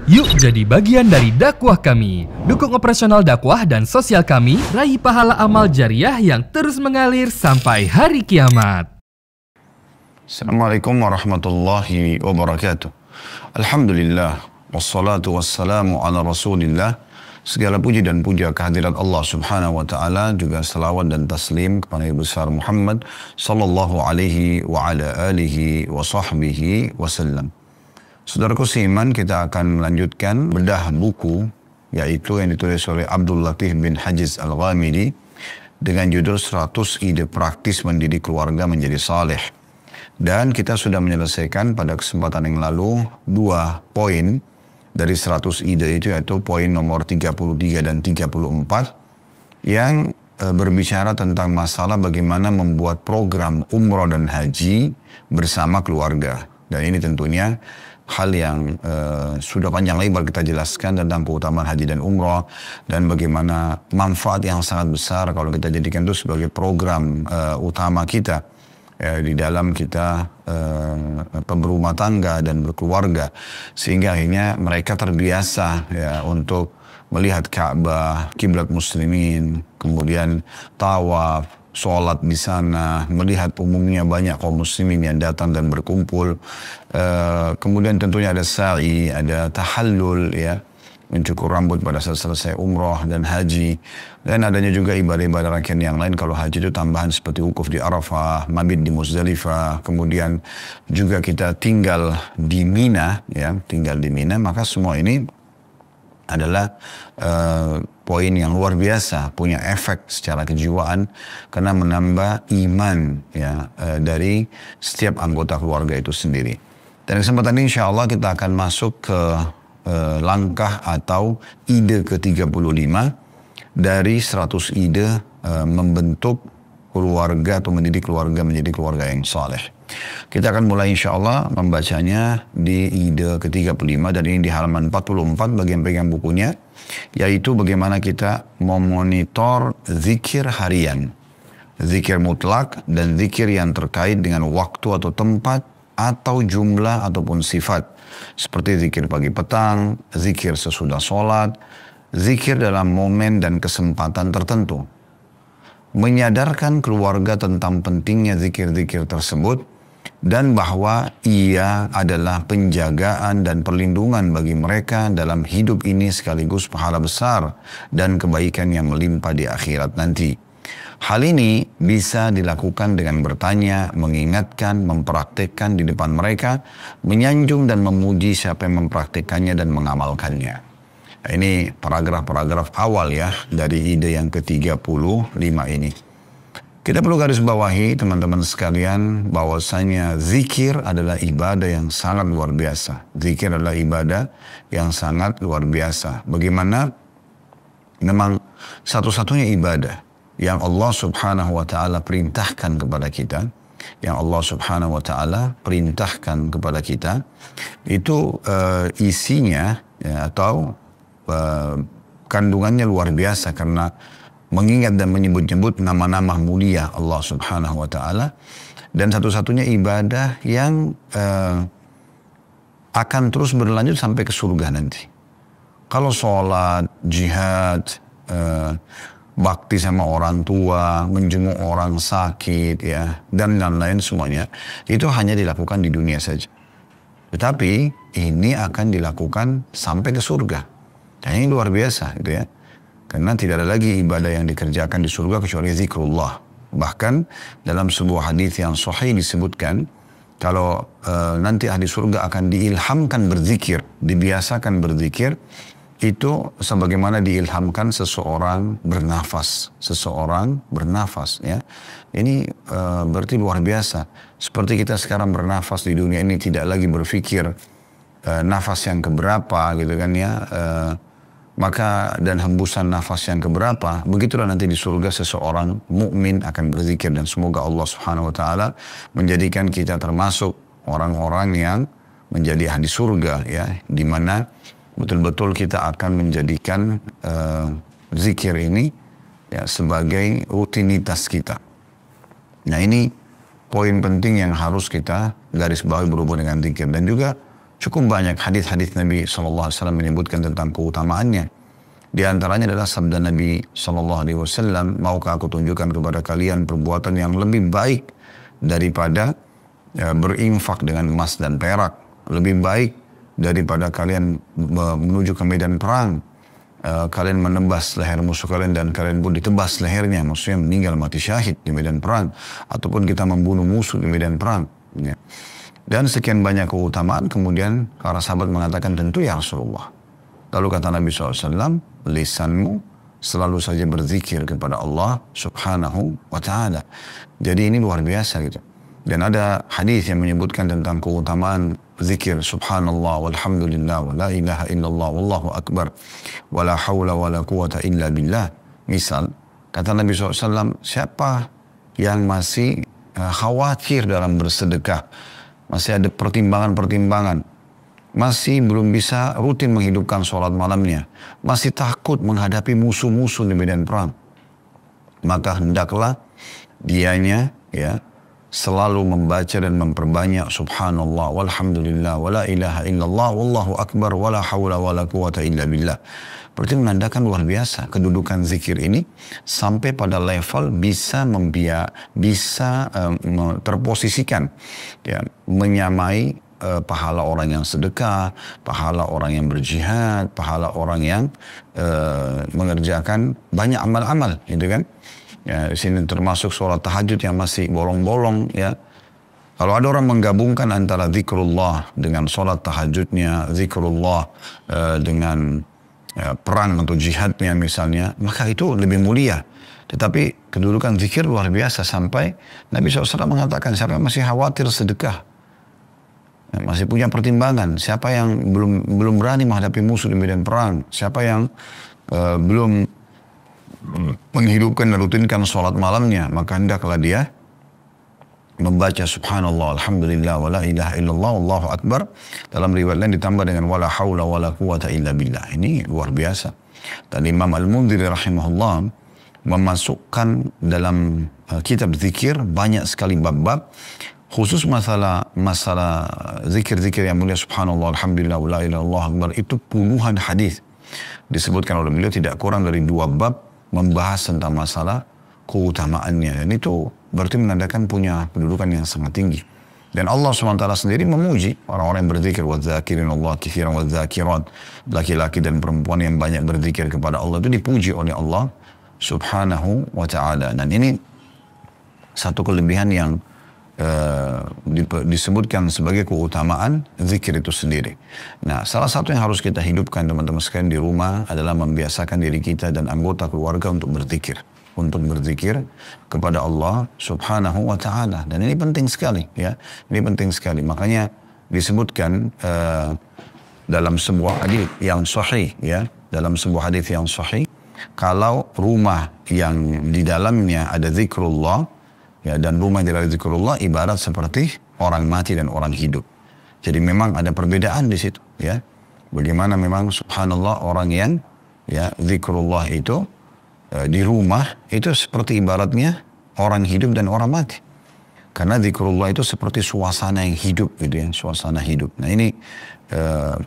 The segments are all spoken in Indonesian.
Yuk jadi bagian dari dakwah kami. Dukung operasional dakwah dan sosial kami, raih pahala amal jariah yang terus mengalir sampai hari kiamat. Assalamualaikum warahmatullahi wabarakatuh. Alhamdulillah, wassalatu wassalamu ala rasulillah. Segala puji dan puja kehadirat Allah subhanahu wa ta'ala, juga salawat dan taslim kepada Nabi besar Muhammad sallallahu alaihi wa ala alihi wa sahbihi wasallam. Saudaraku seiman, kita akan melanjutkan bedah buku, yaitu yang ditulis oleh Abdul Latif bin Hajiz Al-Ghamidi dengan judul 100 ide praktis mendidik keluarga menjadi saleh. Dan kita sudah menyelesaikan pada kesempatan yang lalu 2 poin dari 100 ide itu, yaitu poin nomor 33 dan 34 yang berbicara tentang masalah bagaimana membuat program umroh dan haji bersama keluarga. Dan ini tentunya hal yang sudah panjang lebar kita jelaskan tentang keutamaan haji dan umroh dan bagaimana manfaat yang sangat besar kalau kita jadikan itu sebagai program utama kita di dalam kita berumah tangga dan berkeluarga, sehingga akhirnya mereka terbiasa ya untuk melihat Ka'bah, kiblat muslimin, kemudian tawaf, sholat di sana, melihat umumnya banyak kaum muslimin yang datang dan berkumpul. Kemudian tentunya ada sa'i, ada tahallul, ya, mencukur rambut pada saat selesai umroh dan haji. Dan adanya juga ibadah-ibadah rangkaian yang lain. Kalau haji itu tambahan seperti wukuf di Arafah, mabit di Muzdalifah, kemudian juga kita tinggal di Mina, ya, tinggal di Mina. Maka semua ini adalah poin yang luar biasa, punya efek secara kejiwaan karena menambah iman ya dari setiap anggota keluarga itu sendiri. Dan kesempatan ini insya Allah kita akan masuk ke langkah atau ide ke-35 dari 100 ide membentuk keluarga atau mendidik keluarga menjadi keluarga yang saleh. Kita akan mulai insya Allah membacanya di ide ke-35 dan ini di halaman 44 bagi yang pegang bukunya, yaitu bagaimana kita memonitor zikir harian, zikir mutlak dan zikir yang terkait dengan waktu atau tempat atau jumlah ataupun sifat, seperti zikir pagi petang, zikir sesudah sholat, zikir dalam momen dan kesempatan tertentu. Menyadarkan keluarga tentang pentingnya zikir-zikir tersebut dan bahwa ia adalah penjagaan dan perlindungan bagi mereka dalam hidup ini sekaligus pahala besar dan kebaikan yang melimpah di akhirat nanti. Hal ini bisa dilakukan dengan bertanya, mengingatkan, mempraktikkan di depan mereka, menyanjung dan memuji siapa yang mempraktikkannya dan mengamalkannya. Ini paragraf-paragraf awal ya dari ide yang ke-35 ini. Kita perlu garis bawahi teman-teman sekalian bahwasanya zikir adalah ibadah yang sangat luar biasa. Zikir adalah ibadah yang sangat luar biasa. Bagaimana memang satu-satunya ibadah yang Allah subhanahu wa ta'ala perintahkan kepada kita, yang Allah subhanahu wa ta'ala perintahkan kepada kita, itu isinya ya, atau kandungannya luar biasa karena mengingat dan menyebut-nyebut nama-nama mulia Allah subhanahu wa ta'ala, dan satu-satunya ibadah yang akan terus berlanjut sampai ke surga nanti. Kalau sholat, jihad, bakti sama orang tua, menjenguk orang sakit, ya, dan lain-lain semuanya, itu hanya dilakukan di dunia saja. Tetapi ini akan dilakukan sampai ke surga. Dan ini luar biasa, gitu ya. Karena tidak ada lagi ibadah yang dikerjakan di surga kecuali zikrullah. Bahkan dalam sebuah hadis yang sahih disebutkan, kalau nanti ahli surga akan diilhamkan berzikir, dibiasakan berzikir, itu sebagaimana diilhamkan seseorang bernafas, ya. Ini berarti luar biasa. Seperti kita sekarang bernafas di dunia ini tidak lagi berpikir nafas yang keberapa gitu kan ya, maka dan hembusan nafas yang keberapa, begitulah nanti di surga seseorang mukmin akan berzikir. Dan semoga Allah subhanahu wa ta'ala menjadikan kita termasuk orang-orang yang menjadi ahli surga ya, di mana betul-betul kita akan menjadikan zikir ini ya sebagai rutinitas kita. Nah ini poin penting yang harus kita garis bawahi berhubung dengan zikir. Dan juga Cukup banyak hadis-hadis Nabi SAW menyebutkan tentang keutamaannya. Di antaranya adalah sabda Nabi SAW, maukah aku tunjukkan kepada kalian perbuatan yang lebih baik daripada berinfak dengan emas dan perak, lebih baik daripada kalian menuju ke medan perang, kalian menebas leher musuh kalian dan kalian pun ditebas lehernya, maksudnya meninggal mati syahid di medan perang, ataupun kita membunuh musuh di medan perang. Ya. Dan sekian banyak keutamaan, kemudian para sahabat mengatakan, tentu ya Rasulullah. Lalu kata Nabi SAW, lisanmu selalu saja berzikir kepada Allah subhanahu wa ta'ala. Jadi ini luar biasa gitu. Dan ada hadis yang menyebutkan tentang keutamaan zikir subhanallah walhamdulillah wa la ilaha illallah wallahu akbar wa la hawla wa la quwata illa billah. Misal, kata Nabi SAW, siapa yang masih khawatir dalam bersedekah, masih ada pertimbangan-pertimbangan, masih belum bisa rutin menghidupkan sholat malamnya, masih takut menghadapi musuh-musuh di medan perang, maka hendaklah dianya ya selalu membaca dan memperbanyak subhanallah walhamdulillah wa la ilaha illallah wallahu akbar wa la hawla wa la quwata illa billah. Berarti menandakan luar biasa kedudukan zikir ini sampai pada level bisa terposisikan ya, menyamai pahala orang yang sedekah, pahala orang yang berjihad, pahala orang yang mengerjakan banyak amal-amal, gitu kan? Ya, di sini termasuk sholat tahajud yang masih bolong-bolong, ya. Kalau ada orang menggabungkan antara zikrullah dengan sholat tahajudnya, zikrullah dengan perang atau jihadnya misalnya, maka itu lebih mulia. Tetapi kedudukan zikir luar biasa sampai Nabi SAW mengatakan, siapa yang masih khawatir sedekah, masih punya pertimbangan, siapa yang belum berani menghadapi musuh di medan perang, siapa yang belum menghidupkan dan rutinkan sholat malamnya, maka hendaklah dia membaca subhanallah alhamdulillah wa la ilaha illallah wallahu akbar. Dalam riwayat lain ditambah dengan wala haula wala quwata illa billah. Ini luar biasa. Dan Imam Al-Mundhiri rahimahullah memasukkan dalam kitab zikir banyak sekali bab-bab khusus masalah zikir-zikir yang mulia subhanallah alhamdulillah wa la ilaha illallah akbar. Itu puluhan hadis disebutkan oleh beliau, tidak kurang dari 2 bab membahas tentang masalah keutamaannya. Dan itu berarti menandakan punya kedudukan yang sangat tinggi. Dan Allah SWT sendiri memuji orang-orang yang berzikir. وَالذَّاكِرِينَ اللَّهَ كَثِيرًا وَالذَّاكِرَاتِ. Laki-laki dan perempuan yang banyak berzikir kepada Allah itu dipuji oleh Allah subhanahu wa ta'ala. Dan ini satu kelebihan yang disebutkan sebagai keutamaan zikir itu sendiri. Nah, salah satu yang harus kita hidupkan teman-teman sekalian di rumah adalah membiasakan diri kita dan anggota keluarga untuk berzikir. Untuk berzikir kepada Allah subhanahu wa ta'ala. Dan ini penting sekali, ya. Ini penting sekali. Makanya disebutkan dalam sebuah hadis yang sahih, ya. Dalam sebuah hadis yang sahih, kalau rumah yang di dalamnya ada zikrullah, ya, dan rumah yang tidak ada zikrullah ibarat seperti orang mati dan orang hidup. Jadi memang ada perbedaan di situ, ya. Bagaimana memang subhanallah orang yang ya zikrullah itu di rumah itu seperti ibaratnya orang hidup dan orang mati. Karena zikrullah itu seperti suasana yang hidup gitu ya, suasana hidup. Nah ini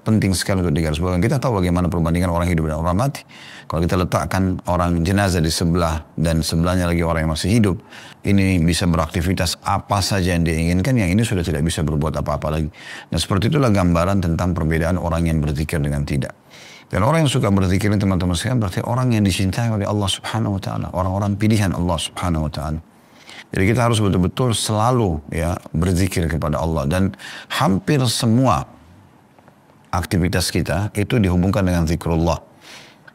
penting sekali untuk digarisbawahi. Kita tahu bagaimana perbandingan orang hidup dan orang mati. Kalau kita letakkan orang jenazah di sebelah dan sebelahnya lagi orang yang masih hidup, ini bisa beraktivitas apa saja yang diinginkan, yang ini sudah tidak bisa berbuat apa-apa lagi. Nah seperti itulah gambaran tentang perbedaan orang yang berzikir dengan tidak. Dan orang yang suka berzikir ini teman-teman sekalian berarti orang yang dicintai oleh Allah subhanahu wa ta'ala. Orang-orang pilihan Allah subhanahu wa ta'ala. Jadi kita harus betul-betul selalu ya berzikir kepada Allah. Dan hampir semua aktivitas kita itu dihubungkan dengan zikrullah.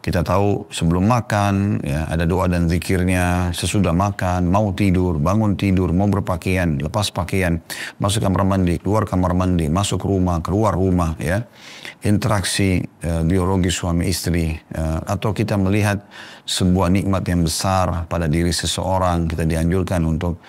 Kita tahu sebelum makan ya ada doa dan zikirnya, sesudah makan, mau tidur, bangun tidur, mau berpakaian, lepas pakaian, masuk kamar mandi, keluar kamar mandi, masuk rumah, keluar rumah ya. Interaksi biologi suami istri atau kita melihat sebuah nikmat yang besar pada diri seseorang, kita dianjurkan untuk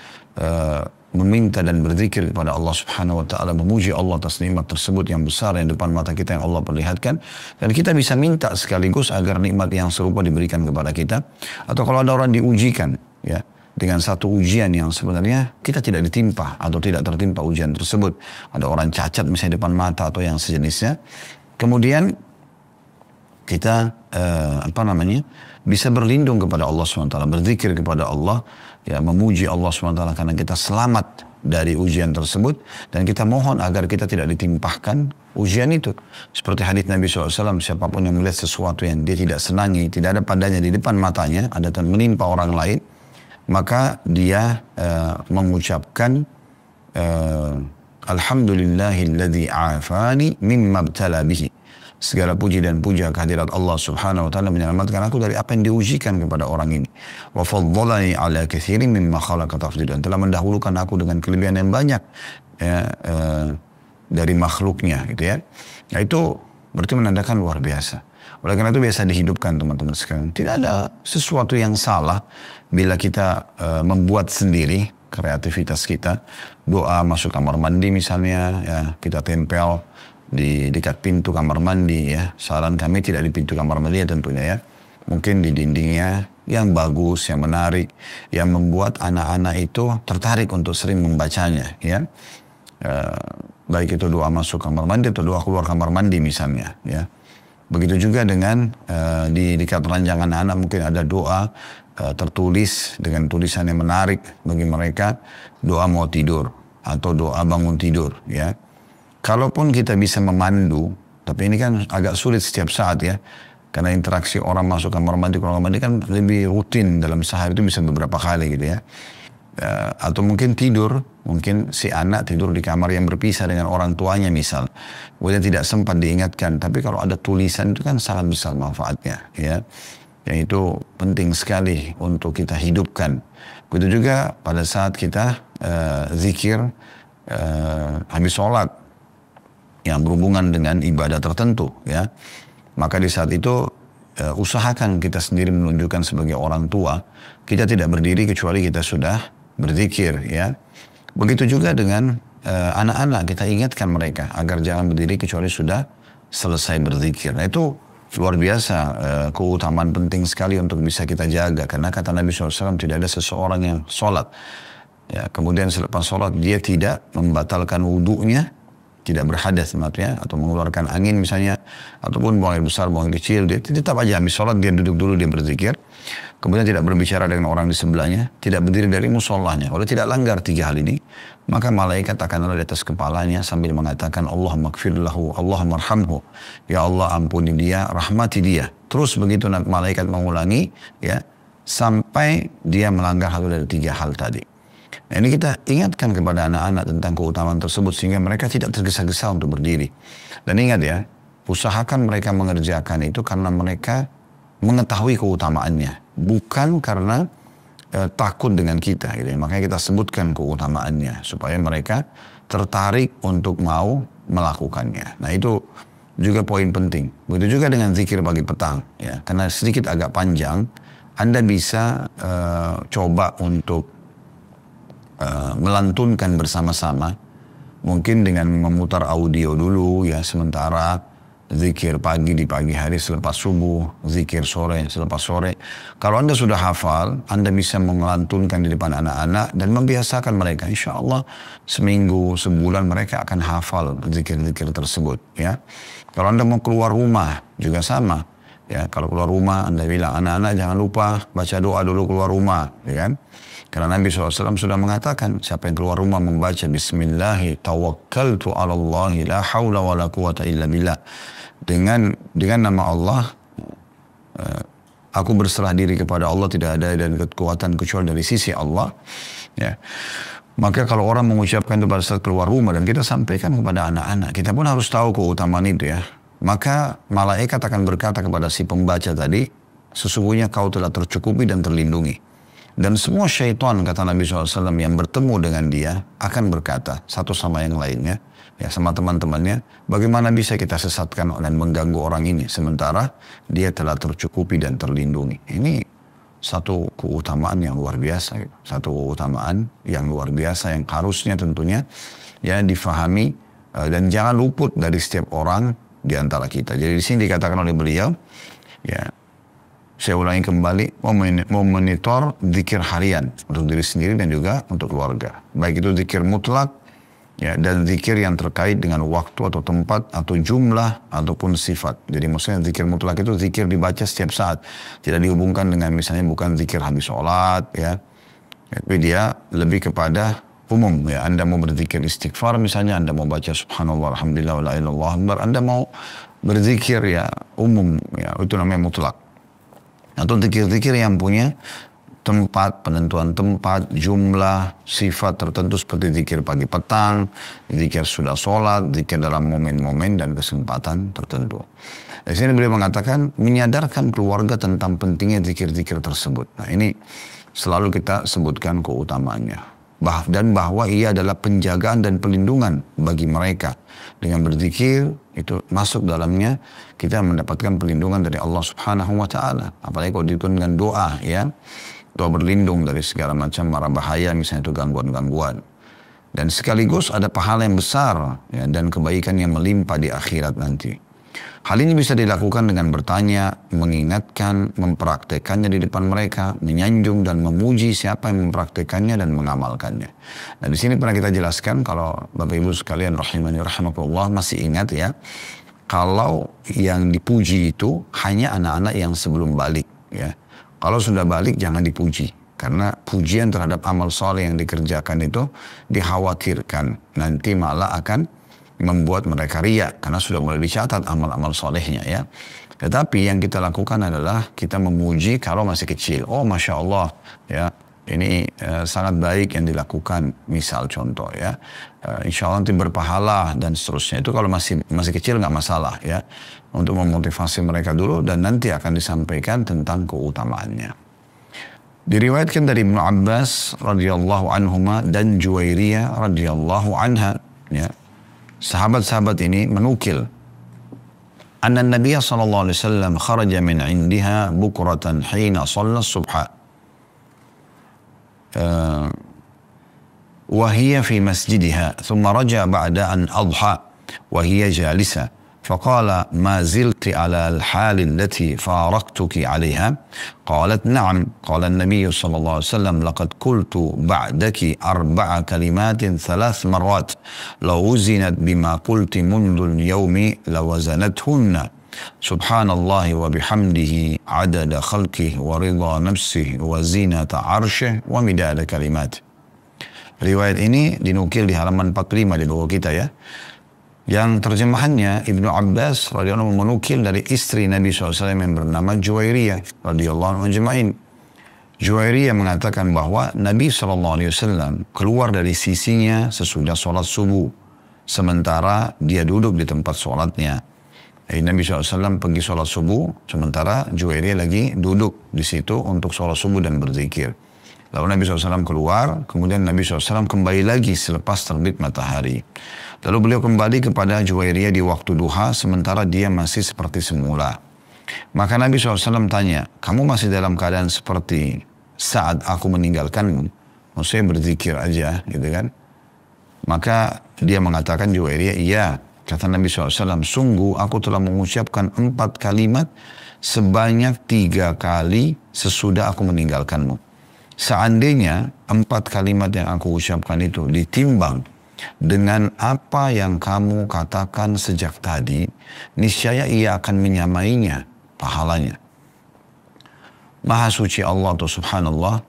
meminta dan berzikir kepada Allah subhanahu wa ta'ala, memuji Allah atas nikmat tersebut yang besar yang depan mata kita yang Allah perlihatkan. Dan kita bisa minta sekaligus agar nikmat yang serupa diberikan kepada kita. Atau kalau ada orang diujikan, ya dengan satu ujian yang sebenarnya kita tidak ditimpa atau tidak tertimpa ujian tersebut. Ada orang cacat misalnya depan mata atau yang sejenisnya. Kemudian kita bisa berlindung kepada Allah SWT, berzikir kepada Allah, ya, memuji Allah SWT karena kita selamat dari ujian tersebut, dan kita mohon agar kita tidak ditimpahkan ujian itu. Seperti hadits Nabi SAW, siapapun yang melihat sesuatu yang dia tidak senangi, tidak ada padanya di depan matanya, ada dan menimpa orang lain, maka dia mengucapkan Alhamdulillahilladzi afani mimma btala bihi. Segala puji dan puja kehadirat Allah Subhanahu wa taala menyelamatkan aku dari apa yang diujikan kepada orang ini. Wa faddalani ala katsirin mimma khalaqa tafdilan. Telah mendahulukan aku dengan kelebihan yang banyak, ya, dari makhluknya, gitu ya. Nah, itu berarti menandakan luar biasa. Oleh karena itu biasa dihidupkan teman-teman sekalian. Tidak ada sesuatu yang salah bila kita membuat sendiri kreativitas kita. Doa masuk kamar mandi misalnya, ya, kita tempel di dekat pintu kamar mandi, ya. Saran kami tidak di pintu kamar mandi ya tentunya, ya. Mungkin di dindingnya yang bagus, yang menarik, yang membuat anak-anak itu tertarik untuk sering membacanya, ya. Baik itu doa masuk kamar mandi atau doa keluar kamar mandi misalnya, ya. Begitu juga dengan di dekat ranjangan anak mungkin ada doa tertulis dengan tulisan yang menarik bagi mereka, doa mau tidur atau doa bangun tidur, ya. Kalaupun kita bisa memandu, tapi ini kan agak sulit setiap saat, ya. Karena interaksi orang masuk kamar mandi, keluar kamar mandi kan lebih rutin, dalam sehari itu bisa beberapa kali gitu, ya. Atau mungkin tidur, mungkin si anak tidur di kamar yang berpisah dengan orang tuanya misal. Kemudian tidak sempat diingatkan, tapi kalau ada tulisan itu kan sangat besar manfaatnya, ya. Yang itu penting sekali untuk kita hidupkan. Begitu juga pada saat kita zikir habis sholat, yang berhubungan dengan ibadah tertentu, ya. Maka di saat itu usahakan kita sendiri menunjukkan sebagai orang tua, kita tidak berdiri kecuali kita sudah berzikir, ya. Begitu juga dengan anak-anak, kita ingatkan mereka agar jangan berdiri kecuali sudah selesai berzikir. Nah, itu luar biasa keutamaan penting sekali untuk bisa kita jaga, karena kata Nabi SAW tidak ada seseorang yang sholat, ya, kemudian selepas sholat dia tidak membatalkan wudunya, tidak berhadas maksudnya, atau mengeluarkan angin misalnya, ataupun buang air besar, buang air kecil, dia tetap aja habis sholat dia duduk dulu, dia berzikir, kemudian tidak berbicara dengan orang di sebelahnya, tidak berdiri dari mushollahnya. Kalau tidak langgar 3 hal ini, maka malaikat akan ada di atas kepalanya sambil mengatakan Allahumma gfir lahu, Allahumma arhamhu, ya Allah ampuni dia, rahmati dia. Terus begitu malaikat mengulangi, ya, sampai dia melanggar satu dari 3 hal tadi. Nah, ini kita ingatkan kepada anak-anak tentang keutamaan tersebut sehingga mereka tidak tergesa-gesa untuk berdiri. Dan ingat, ya, usahakan mereka mengerjakan itu karena mereka mengetahui keutamaannya, bukan karena takut dengan kita, gitu. Makanya kita sebutkan keutamaannya supaya mereka tertarik untuk mau melakukannya. Nah, itu juga poin penting. Begitu juga dengan zikir pagi petang, ya, karena sedikit agak panjang, Anda bisa coba untuk melantunkan bersama-sama, mungkin dengan memutar audio dulu, ya, sementara zikir pagi di pagi hari selepas subuh, zikir sore selepas sore. Kalau Anda sudah hafal, Anda bisa melantunkan di depan anak-anak dan membiasakan mereka. Insya Allah seminggu, sebulan mereka akan hafal zikir-zikir tersebut, ya. Kalau Anda mau keluar rumah juga sama, ya. Kalau keluar rumah Anda bilang anak-anak jangan lupa baca doa dulu keluar rumah, ya kan? Karena Nabi SAW sudah mengatakan, siapa yang keluar rumah membaca Bismillahi tawakkaltu ala Allahi la hawla wa la quwata illa billah. Dengan nama Allah, aku berserah diri kepada Allah, tidak ada dan kekuatan kecuali dari sisi Allah, ya. Maka kalau orang mengucapkan itu pada saat keluar rumah, dan kita sampaikan kepada anak-anak, kita pun harus tahu keutamaan itu, ya. Maka malaikat akan berkata kepada si pembaca tadi, sesungguhnya kau telah tercukupi dan terlindungi. Dan semua syaitan, kata Nabi SAW, yang bertemu dengan dia akan berkata satu sama yang lainnya, ya, sama teman-temannya, bagaimana bisa kita sesatkan dan mengganggu orang ini sementara dia telah tercukupi dan terlindungi. Ini satu keutamaan yang luar biasa, gitu. Satu keutamaan yang luar biasa yang harusnya tentunya, ya, difahami dan jangan luput dari setiap orang di antara kita. Jadi di sini dikatakan oleh beliau, ya, Saya ulangi kembali, memonitor zikir harian untuk diri sendiri dan juga untuk keluarga. Baik itu zikir mutlak, ya, dan zikir yang terkait dengan waktu atau tempat atau jumlah ataupun sifat. Jadi maksudnya zikir mutlak itu zikir dibaca setiap saat. Tidak dihubungkan dengan misalnya bukan zikir habis sholat, ya. Tapi dia lebih kepada umum, ya. Anda mau berzikir istighfar misalnya, Anda mau baca subhanallah, alhamdulillah, wa la ilaha illallah, Anda mau berzikir ya umum, ya, itu namanya mutlak. Atau zikir-zikir yang punya tempat, penentuan tempat, jumlah, sifat tertentu seperti zikir pagi petang, zikir sudah sholat, zikir dalam momen-momen dan kesempatan tertentu. Di sini beliau mengatakan menyadarkan keluarga tentang pentingnya zikir-zikir tersebut. Nah ini selalu kita sebutkan keutamaannya. Dan bahwa ia adalah penjagaan dan pelindungan bagi mereka. Dengan berzikir itu masuk dalamnya kita mendapatkan pelindungan dari Allah Subhanahu wa taala. Apalagi kalau diikuti dengan doa, ya. Doa berlindung dari segala macam mara bahaya, misalnya itu gangguan-gangguan. Dan sekaligus ada pahala yang besar, ya, dan kebaikan yang melimpah di akhirat nanti. Hal ini bisa dilakukan dengan bertanya, mengingatkan, mempraktekannya di depan mereka, menyanjung dan memuji siapa yang mempraktekannya dan mengamalkannya. Nah di sini pernah kita jelaskan, kalau Bapak Ibu sekalian rahimani rahimakumullah masih ingat ya, kalau yang dipuji itu hanya anak-anak yang sebelum balik, ya. Kalau sudah balik jangan dipuji. Karena pujian terhadap amal soleh yang dikerjakan itu dikhawatirkan nanti malah akan membuat mereka riya karena sudah mulai dicatat amal-amal solehnya, ya. Tetapi yang kita lakukan adalah kita memuji kalau masih kecil. Oh Masya Allah, ya, ini sangat baik yang dilakukan, misal contoh, ya. Insya Allah nanti berpahala dan seterusnya. Itu kalau masih kecil nggak masalah, ya, untuk memotivasi mereka dulu dan nanti akan disampaikan tentang keutamaannya. Diriwayatkan dari Ibnu Abbas radhiyallahu anhuma dan Juwairiyah radhiyallahu anha, ya. Sahabat-sahabat ini menukil anna Nabiya sallallahu alaihi wasallam kharaja min indiha bukratan hina shalla subha wa hiya fi masjidiha thumma raja ba'da an adha wa hiya jalisa فقال ما زلت على الحال التي فارقتك عليها قالت نعم قال النبي صلى الله عليه وسلم لقد قلت بعدك 4 كلمات 3 مرات لو وزنت بما قلت منذ اليوم لوزنتهن سبحان الله وبحمده عدد خلقه ورضا نفسه وزينة عرشه ومداد كلمات. Riwayat ini dinukil di halaman 45 di buku kita, ya. Yang terjemahannya Ibnu Abbas radhiyallahu anhu menukil dari istri Nabi SAW yang bernama Juwairiyah radhiyallahu anhu ajma'in. Juwairiyah mengatakan bahwa Nabi SAW keluar dari sisinya sesudah sholat subuh, sementara dia duduk di tempat sholatnya. Nabi SAW pergi sholat subuh, sementara Juwairiyah lagi duduk di situ untuk sholat subuh dan berzikir. Lalu Nabi SAW keluar, kemudian Nabi SAW kembali lagi selepas terbit matahari. Lalu beliau kembali kepada Juwairiyah di waktu duha, sementara dia masih seperti semula. Maka Nabi SAW tanya, kamu masih dalam keadaan seperti saat aku meninggalkanmu? Maksudnya berzikir aja, gitu kan? Maka dia mengatakan Juwairiyah, iya. Kata Nabi SAW, sungguh aku telah mengucapkan 4 kalimat sebanyak 3 kali sesudah aku meninggalkanmu. Seandainya 4 kalimat yang aku ucapkan itu ditimbang dengan apa yang kamu katakan sejak tadi, niscaya ia akan menyamainya pahalanya. Maha suci Allah atau subhanallah,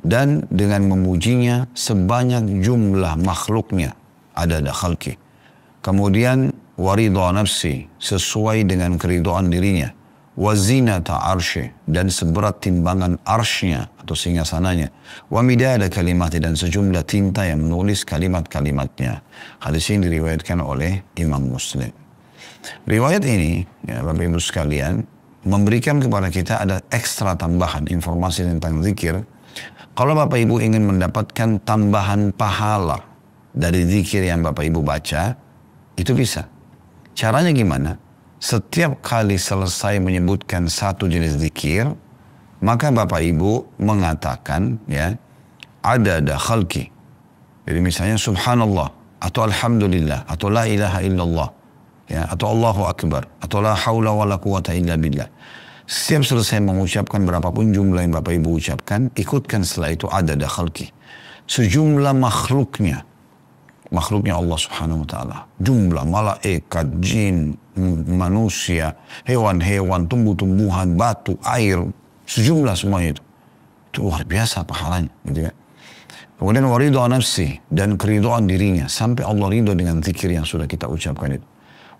dan dengan memujinya sebanyak jumlah makhluknya, ada khalqi. Kemudian waridha nafsi, sesuai dengan keridhaan dirinya. Wazinata arsy, dan seberat timbangan arsy-nya atau singgasananya. Wa midada kalimati, dan sejumlah tinta yang menulis kalimat-kalimatnya. Hadis ini diriwayatkan oleh Imam Muslim. Riwayat ini, ya Bapak Ibu sekalian, memberikan kepada kita ada ekstra tambahan informasi tentang zikir. Kalau Bapak Ibu ingin mendapatkan tambahan pahala dari zikir yang Bapak Ibu baca, itu bisa. Caranya gimana? Setiap kali selesai menyebutkan satu jenis zikir, maka Bapak Ibu mengatakan, ya, ada khalqi. Jadi misalnya subhanallah, atau alhamdulillah, atau la ilaha illallah, ya, atau Allahu akbar, atau la haula wa la quwata illa billah. Setiap selesai mengucapkan berapapun jumlah yang Bapak Ibu ucapkan, ikutkan setelah itu adada khalqi. Sejumlah makhluknya. Makhluknya Allah Subhanahu wa Ta'ala. Jumlah malaikat, jin, manusia, hewan-hewan, tumbuh-tumbuhan, batu, air, sejumlah semuanya itu. Itu luar biasa pahalanya, gitu kan. Kemudian waridho nafsi, dan keridoan dirinya sampai Allah ridho dengan zikir yang sudah kita ucapkan itu.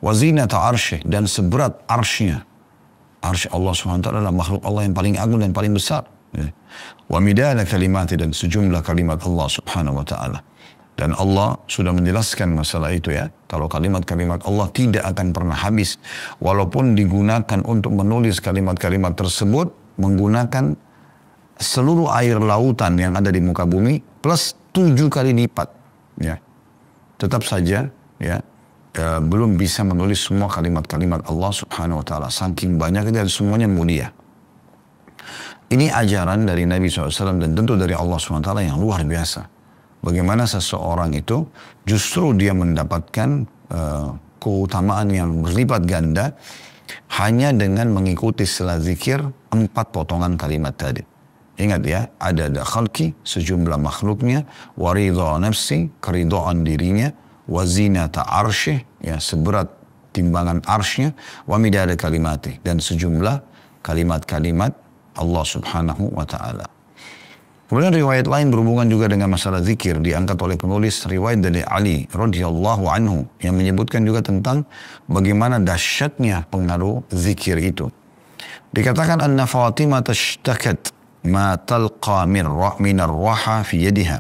Wazinata arsyih, dan seberat arsynya. Arsy Allah Subhanahu wa Ta'ala adalah makhluk Allah yang paling agung dan paling besar. Wa midada kalimati, dan sejumlah kalimat Allah Subhanahu wa Ta'ala. Dan Allah sudah menjelaskan masalah itu ya. Kalau kalimat-kalimat Allah tidak akan pernah habis. Walaupun digunakan untuk menulis kalimat-kalimat tersebut, menggunakan seluruh air lautan yang ada di muka bumi, plus 7 kali lipat. Ya. Tetap saja ya, belum bisa menulis semua kalimat-kalimat Allah Subhanahu wa Ta'ala. Saking banyaknya dan semuanya mulia. Ini ajaran dari Nabi SAW dan tentu dari Allah Subhanahu wa Ta'ala yang luar biasa. Bagaimana seseorang itu justru dia mendapatkan keutamaan yang berlipat ganda hanya dengan mengikuti setelah zikir 4 potongan kalimat tadi. Ingat ya, ada khalqi, sejumlah makhluknya, waridha nafsi, keridoan dirinya, wazinata arsyih, ya seberat timbangan arsynya, wa midada kalimati, dan sejumlah kalimat-kalimat Allah Subhanahu wa Ta'ala. Kemudian riwayat lain berhubungan juga dengan masalah zikir diangkat oleh penulis riwayat dari Ali radhiyallahu anhu yang menyebutkan juga tentang bagaimana dahsyatnya pengaruh zikir itu. Dikatakan anna Fatimah tashtakat ma talqa min ar-raha fi yadiha.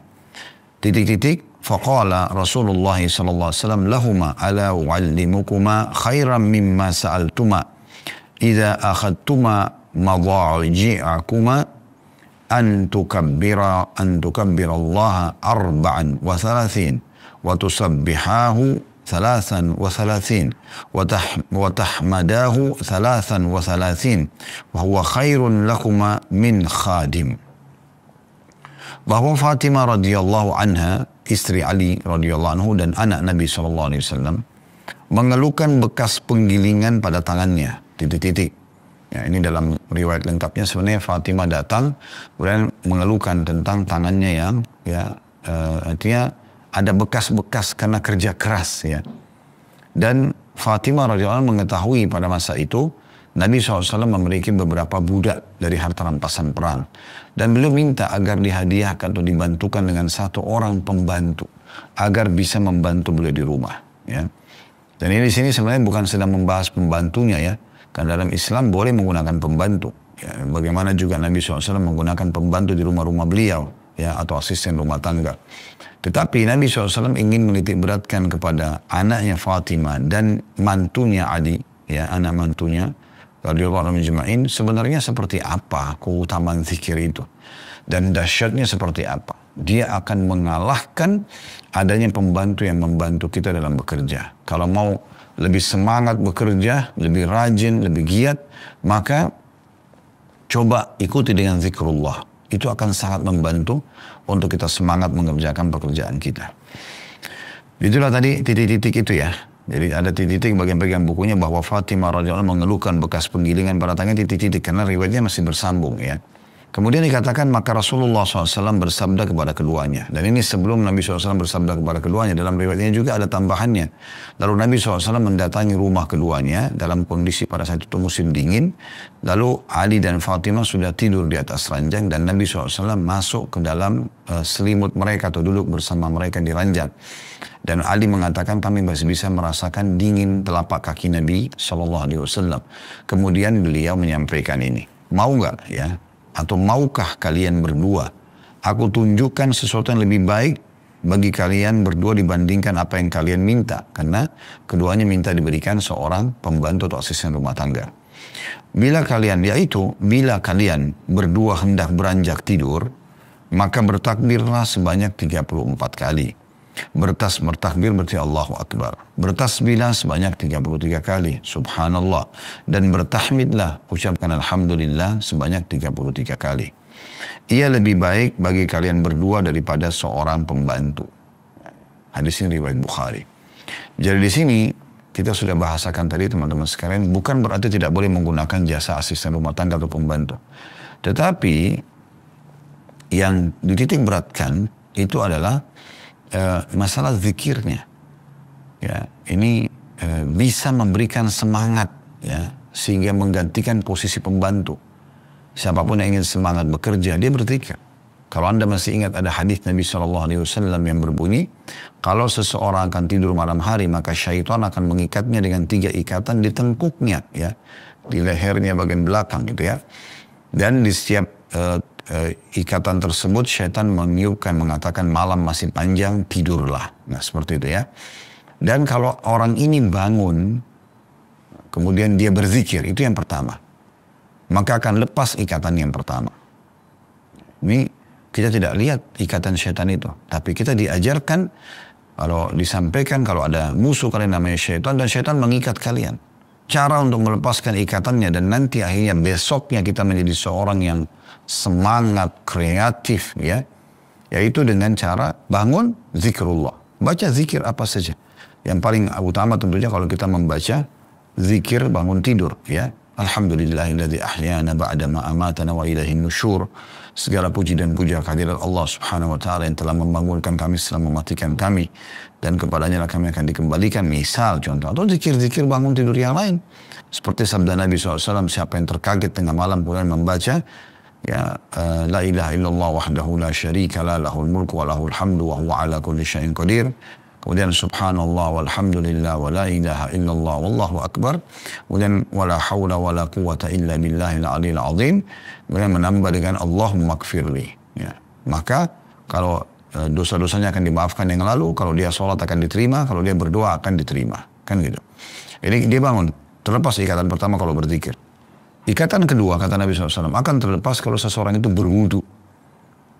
Titik-titik faqala Rasulullah sallallahu alaihi wasallam lahuma ala u'allimukuma khairan mimma sa'altuma idza akhadtuma madaji'akuma أن تكبر الله 34 وتسبحاه 33 وتحمداه 33 وهو خير لكما من خادم. Bahwa Fatimah radhiyallahu anha, istri Ali radhiyallahu anhu dan anak Nabi SAW, mengeluhkan bekas penggilingan pada tangannya, titik-titik. Ya, ini dalam riwayat lengkapnya sebenarnya Fatimah datang kemudian mengeluhkan tentang tangannya yang ya artinya ada bekas-bekas karena kerja keras ya. Dan Fatimah radhiyallahu anha mengetahui pada masa itu Nabi SAW memiliki beberapa budak dari harta rampasan perang dan beliau minta agar dihadiahkan atau dibantukan dengan 1 orang pembantu agar bisa membantu beliau di rumah ya. Dan ini di sini sebenarnya bukan sedang membahas pembantunya ya. Karena dalam Islam boleh menggunakan pembantu. Ya, bagaimana juga Nabi SAW menggunakan pembantu di rumah-rumah beliau. Ya, atau asisten rumah tangga. Tetapi Nabi SAW ingin menitik beratkan kepada anaknya Fatimah dan mantunya Ali. Ya, anak mantunya. Radhiyallahu anhum sebenarnya seperti apa keutamaan zikir itu. Dan dahsyatnya seperti apa. Dia akan mengalahkan adanya pembantu yang membantu kita dalam bekerja. Kalau mau lebih semangat bekerja, lebih rajin, lebih giat, maka coba ikuti dengan zikrullah. Itu akan sangat membantu untuk kita semangat mengerjakan pekerjaan kita. Itulah tadi titik-titik itu ya. Jadi ada titik-titik bagian-bagian bukunya bahwa Fatimah radhiyallahu anha mengeluhkan bekas penggilingan pada tangan titik-titik karena riwayatnya masih bersambung ya. Kemudian dikatakan maka Rasulullah SAW bersabda kepada keduanya. Dan ini sebelum Nabi SAW bersabda kepada keduanya. Dalam riwayatnya juga ada tambahannya. Lalu Nabi SAW mendatangi rumah keduanya dalam kondisi pada saat itu musim dingin. Lalu Ali dan Fatimah sudah tidur di atas ranjang. Dan Nabi SAW masuk ke dalam selimut mereka atau duduk bersama mereka di ranjang. Dan Ali mengatakan kami masih bisa merasakan dingin telapak kaki Nabi SAW. Kemudian beliau menyampaikan ini. Mau nggak ya? Atau maukah kalian berdua aku tunjukkan sesuatu yang lebih baik bagi kalian berdua dibandingkan apa yang kalian minta. Karena keduanya minta diberikan seorang pembantu atau asisten rumah tangga. Bila kalian berdua hendak beranjak tidur, maka bertakbirlah sebanyak 34 kali. Bertakbir berarti Allahu Akbar. Bertasbihlah sebanyak 33 kali. Subhanallah. Dan bertahmidlah, ucapkan Alhamdulillah sebanyak 33 kali. Ia lebih baik bagi kalian berdua daripada seorang pembantu. Hadis ini riwayat Bukhari. Jadi di sini kita sudah bahasakan tadi teman-teman sekalian, bukan berarti tidak boleh menggunakan jasa asisten rumah tangga atau pembantu. Tetapi yang dititik beratkan itu adalah masalah zikirnya. Ya, ini bisa memberikan semangat, ya, sehingga menggantikan posisi pembantu. Siapapun yang ingin semangat bekerja, dia berzikir. Kalau Anda masih ingat ada hadis Nabi SAW yang berbunyi, kalau seseorang akan tidur malam hari, maka syaitan akan mengikatnya dengan 3 ikatan di tengkuknya, ya, di lehernya bagian belakang, gitu ya. Dan di setiap ikatan tersebut, syaitan meniupkan, mengatakan malam masih panjang, tidurlah. Nah, seperti itu ya. Dan kalau orang ini bangun, kemudian dia berzikir, itu yang pertama. Maka akan lepas ikatan yang pertama. Ini kita tidak lihat ikatan syaitan itu. Tapi kita diajarkan, kalau disampaikan, kalau ada musuh kalian namanya syaitan, dan syaitan mengikat kalian. Cara untuk melepaskan ikatannya, dan nanti akhirnya besoknya kita menjadi seorang yang semangat, kreatif, ya. Yaitu dengan cara bangun, zikrullah. Baca zikir apa saja. Yang paling utama tentunya kalau kita membaca zikir bangun tidur, ya. Alhamdulillahilladzi ahyana ba'da ma amatana wa ilaihin nusyur. Segala puji dan puja kehadirat Allah Subhanahu wa taala yang telah membangunkan kami setelah mematikan kami, dan kepadanya lah kami akan dikembalikan. Misal contoh, atau zikir-zikir bangun tidur yang lain. Seperti sabda Nabi SAW, siapa yang terkaget tengah malam kemudian membaca, ya, la ilaha illallah wahdahu la syarika la lahul mulku wa lahul hamdu wa huwa ala kulli syai'in qadir. Kemudian subhanallah walhamdulillah wa la ilaha illallah wallahu akbar. Kemudian wala hawla wa la quwata illa billahil aliyil azim. Kemudian menambah dengan Allahumma gfirli. Ya. Maka kalau dosa-dosanya akan dimaafkan yang lalu, kalau dia sholat akan diterima, kalau dia berdoa akan diterima. Kan gitu. Jadi dia bangun, terlepas ikatan pertama kalau berzikir. Ikatan kedua, kata Nabi SAW, akan terlepas kalau seseorang itu berwudu.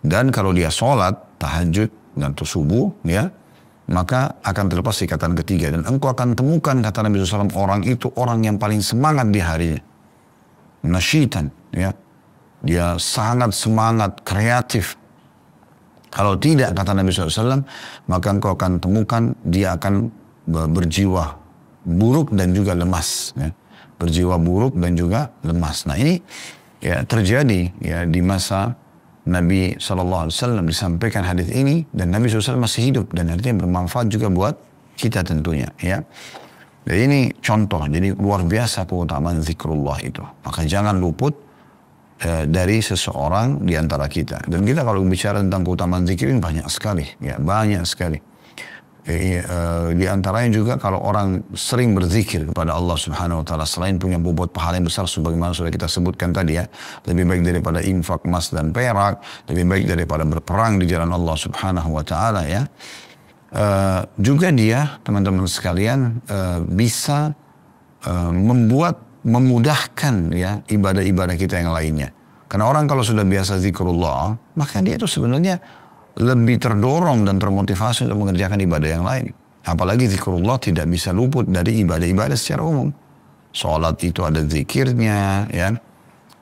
Dan kalau dia sholat, tahajud, dan subuh, ya, maka akan terlepas ikatan ketiga. Dan engkau akan temukan, kata Nabi SAW, orang itu orang yang paling semangat di harinya. Nasyitan, ya. Dia sangat semangat, kreatif. Kalau tidak, kata Nabi SAW, maka engkau akan temukan dia akan berjiwa buruk dan juga lemas. Ya. Berjiwa buruk dan juga lemas. Nah ini ya terjadi ya di masa Nabi SAW disampaikan hadis ini, dan Nabi SAW masih hidup, dan artinya bermanfaat juga buat kita tentunya, ya. Jadi ini contoh, jadi luar biasa keutamaan zikrullah itu. Maka jangan luput dari seseorang di antara kita. Dan kita kalau bicara tentang keutamaan zikir ini banyak sekali, ya, banyak sekali. Di antaranya juga kalau orang sering berzikir kepada Allah Subhanahu wa taala, selain punya bobot pahala yang besar sebagaimana sudah kita sebutkan tadi, ya, lebih baik daripada infak emas dan perak, lebih baik daripada berperang di jalan Allah Subhanahu wa taala, ya. Juga dia, teman-teman sekalian, bisa memudahkan, ya, ibadah-ibadah kita yang lainnya. Karena orang kalau sudah biasa zikrullah, maka dia itu sebenarnya lebih terdorong dan termotivasi untuk mengerjakan ibadah yang lain. Apalagi zikrullah tidak bisa luput dari ibadah-ibadah secara umum. Sholat itu ada zikirnya, ya.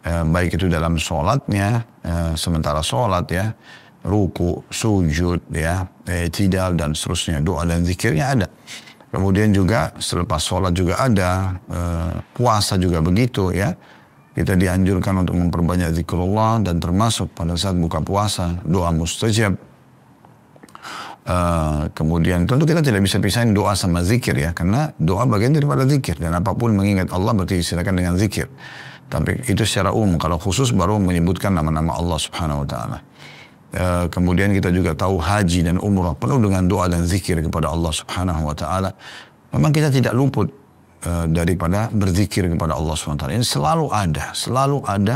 Baik itu dalam sholatnya, sementara sholat, ya. Ruku, sujud, ya. I'tidal dan seterusnya. Doa dan zikirnya ada. Kemudian juga selepas sholat juga ada. Puasa juga begitu, ya. Kita dianjurkan untuk memperbanyak zikrullah, dan termasuk pada saat buka puasa, doa mustajab. Kemudian tentu kita tidak bisa pisahin doa sama zikir, ya, karena doa bagian daripada zikir, dan apapun mengingat Allah berarti silakan dengan zikir. Tapi itu secara umum, kalau khusus baru menyebutkan nama-nama Allah Subhanahu wa taala. Kemudian kita juga tahu haji dan umrah penuh dengan doa dan zikir kepada Allah Subhanahu wa taala. Memang kita tidak luput daripada berzikir kepada Allah SWT. Ini selalu ada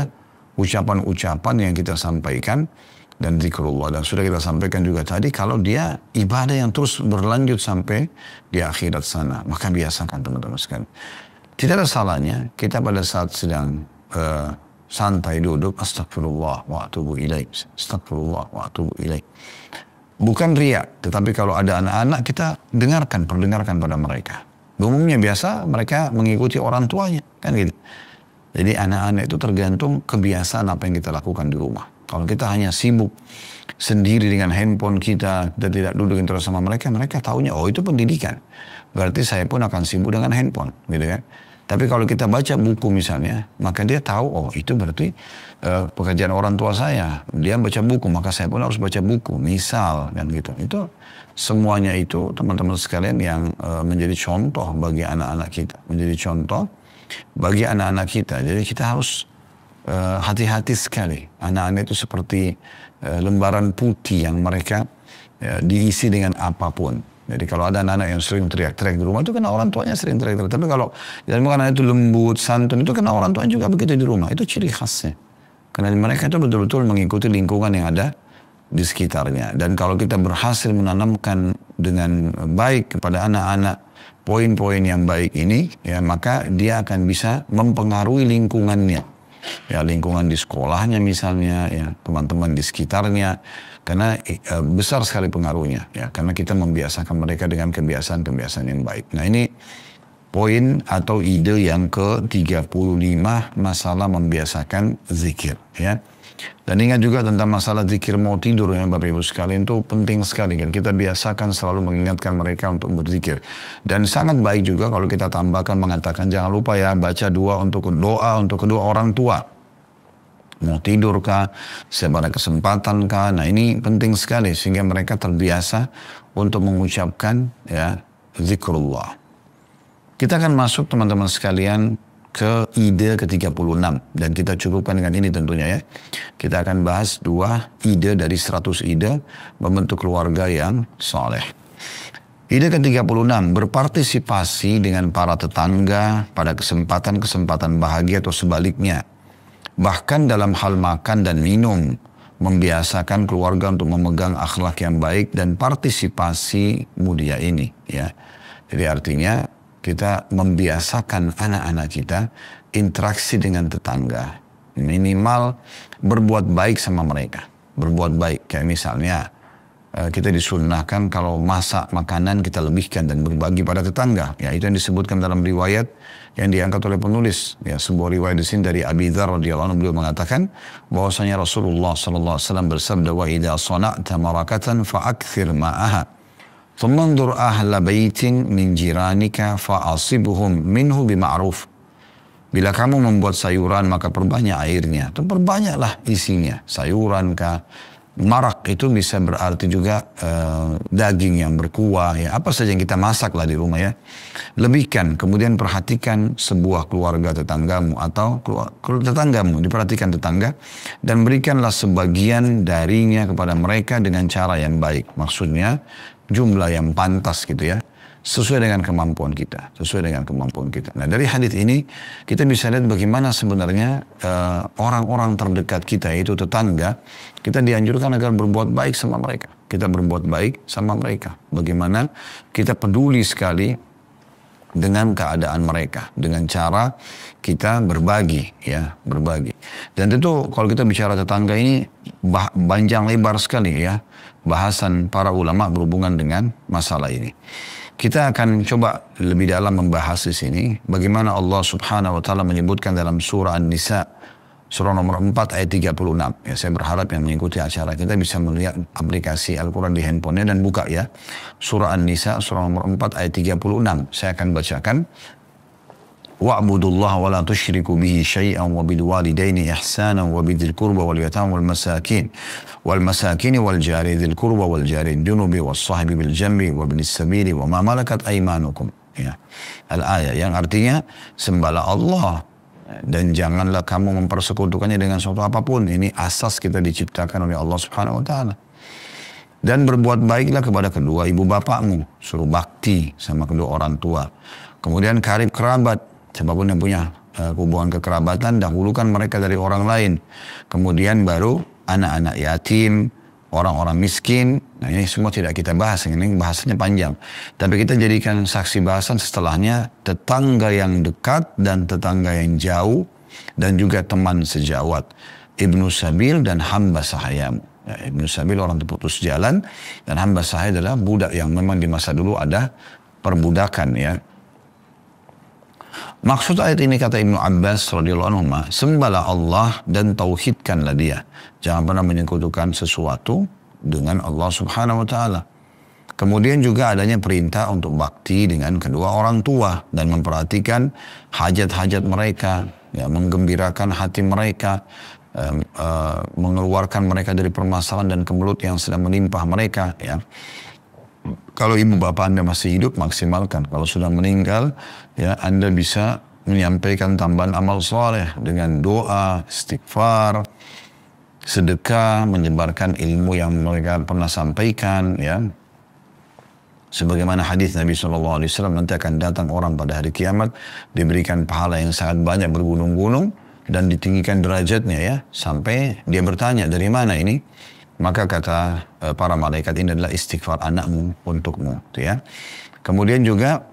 ucapan-ucapan yang kita sampaikan dan zikrullah. Dan sudah kita sampaikan juga tadi, kalau dia ibadah yang terus berlanjut sampai di akhirat sana, maka biasakan teman-teman sekalian. Tidak ada salahnya kita pada saat sedang santai duduk, astagfirullah wa atubu ilaih, astagfirullah wa atubu ilaih. Bukan riak, tetapi kalau ada anak-anak kita perdengarkan pada mereka. Umumnya biasa mereka mengikuti orang tuanya, kan gitu. Jadi anak-anak itu tergantung kebiasaan apa yang kita lakukan di rumah. Kalau kita hanya sibuk sendiri dengan handphone kita tidak duduk terus sama mereka, mereka taunya, oh itu pendidikan. Berarti saya pun akan sibuk dengan handphone, gitu kan. Tapi kalau kita baca buku misalnya, maka dia tahu, oh itu berarti pekerjaan orang tua saya. Dia baca buku, maka saya pun harus baca buku. Misal, kan gitu. Itu semuanya itu teman-teman sekalian yang menjadi contoh bagi anak-anak kita. Menjadi contoh bagi anak-anak kita. Jadi kita harus hati-hati sekali. Anak-anak itu seperti lembaran putih yang mereka diisi dengan apapun. Jadi kalau ada anak-anak yang sering teriak-teriak di rumah, itu karena orang tuanya sering teriak-teriak. Tapi kalau anak itu lembut, santun, itu karena orang tuanya juga begitu di rumah. Itu ciri khasnya. Karena mereka itu betul-betul mengikuti lingkungan yang ada di sekitarnya. Dan kalau kita berhasil menanamkan dengan baik kepada anak-anak poin-poin yang baik ini, ya maka dia akan bisa mempengaruhi lingkungannya. Ya lingkungan di sekolahnya misalnya, ya teman-teman di sekitarnya. Karena besar sekali pengaruhnya, ya karena kita membiasakan mereka dengan kebiasaan-kebiasaan yang baik. Nah ini poin atau ide yang ke-35, masalah membiasakan zikir, ya. Dan ingat juga tentang masalah zikir mau tidur, ya Bapak Ibu sekalian, itu penting sekali kan. Kita biasakan selalu mengingatkan mereka untuk berzikir. Dan sangat baik juga kalau kita tambahkan mengatakan jangan lupa ya baca doa untuk kedua orang tua. Mau tidur kah, setiap ada kesempatan kah, nah ini penting sekali sehingga mereka terbiasa untuk mengucapkan ya zikrullah. Kita akan masuk teman-teman sekalian ke ide ke-36 dan kita cukupkan dengan ini tentunya ya. Kita akan bahas 2 ide dari 100 ide membentuk keluarga yang saleh. Ide ke-36, berpartisipasi dengan para tetangga pada kesempatan-kesempatan bahagia atau sebaliknya. Bahkan dalam hal makan dan minum, membiasakan keluarga untuk memegang akhlak yang baik dan partisipasi mulia ini. Ya. Jadi artinya kita membiasakan anak-anak kita interaksi dengan tetangga. Minimal berbuat baik sama mereka. Berbuat baik, kayak misalnya kita disunnahkan kalau masak makanan kita lebihkan dan berbagi pada tetangga. Ya itu yang disebutkan dalam riwayat yang diangkat oleh penulis. Ya sebuah riwayat di sini dari Abi Dzar radhiyallahu anhu, beliau mengatakan bahwasanya Rasulullah sallallahu alaihi wasallam bersabda, wa idza sana'ta marakatan fa'akthir ma'aha. Thumma anzur ahla baitin min jiranika fa'asibhum minhu bima'ruf. Bila kamu membuat sayuran maka perbanyak airnya, atau perbanyaklah isinya, sayuran kah. Marak itu bisa berarti juga daging yang berkuah, ya apa saja yang kita masak lah di rumah ya. Lebihkan, kemudian perhatikan sebuah keluarga tetanggamu atau tetanggamu, diperhatikan tetangga dan berikanlah sebagian darinya kepada mereka dengan cara yang baik. Maksudnya jumlah yang pantas gitu ya. Sesuai dengan kemampuan kita, sesuai dengan kemampuan kita. Nah dari hadits ini kita bisa lihat bagaimana sebenarnya orang-orang terdekat kita yaitu tetangga, kita dianjurkan agar berbuat baik sama mereka. Kita berbuat baik sama mereka. Bagaimana kita peduli sekali dengan keadaan mereka, dengan cara kita berbagi, ya berbagi. Dan tentu kalau kita bicara tetangga ini panjang lebar sekali ya bahasan para ulama berhubungan dengan masalah ini. Kita akan coba lebih dalam membahas di sini bagaimana Allah Subhanahu wa taala menyebutkan dalam surah An-Nisa surah nomor 4 ayat 36. Ya, saya berharap yang mengikuti acara kita bisa melihat aplikasi Al-Qur'an di handphonenya dan buka ya. Surah An-Nisa surah nomor 4 ayat 36. Saya akan bacakan. Wa'budullaha wa la tusyriku bihi syai'an wa bil walidaini ihsanan wa bidzil qurba wal yatama wal masakin wal jari dzil qurba wal jari junubi was sahibi bil jambi wa binis sabili wa ma malakat aymanukum. Ya. Al-ayat yang artinya sembahlah Allah dan janganlah kamu mempersekutukannya dengan suatu apapun. Ini asas kita diciptakan oleh Allah Subhanahu wa taala. Dan berbuat baiklah kepada kedua ibu bapakmu, suruh bakti sama kedua orang tua. Kemudian karib kerabat, siapapun yang punya hubungan kekerabatan, dahulukan mereka dari orang lain. Kemudian baru anak-anak yatim, orang-orang miskin. Nah ini semua tidak kita bahas, ini bahasanya panjang. Tapi kita jadikan saksi bahasan setelahnya tetangga yang dekat dan tetangga yang jauh dan juga teman sejawat. Ibnu Sabil dan hamba sahayamu. Ya, Ibnu Sabil orang terputus jalan dan hamba sahaya adalah budak yang memang di masa dulu ada perbudakan ya. Maksud ayat ini kata Ibnu Abbas radhiyallahu anhu, sembahlah Allah dan tauhidkanlah dia. Jangan pernah menyekutukan sesuatu dengan Allah Subhanahu wa taala. Kemudian juga adanya perintah untuk bakti dengan kedua orang tua dan memperhatikan hajat-hajat mereka, ya, menggembirakan hati mereka, mengeluarkan mereka dari permasalahan dan kemelut yang sedang menimpa mereka. Ya. Kalau ibu bapak Anda masih hidup, maksimalkan. Kalau sudah meninggal, ya, Anda bisa menyampaikan tambahan amal soleh dengan doa, istighfar, sedekah, menyebarkan ilmu yang mereka pernah sampaikan, ya. Sebagaimana hadis Nabi SAW, nanti akan datang orang pada hari kiamat, diberikan pahala yang sangat banyak bergunung-gunung, dan ditinggikan derajatnya, ya, sampai dia bertanya, dari mana ini? Maka kata para malaikat, ini adalah istighfar anakmu untukmu, ya. Kemudian juga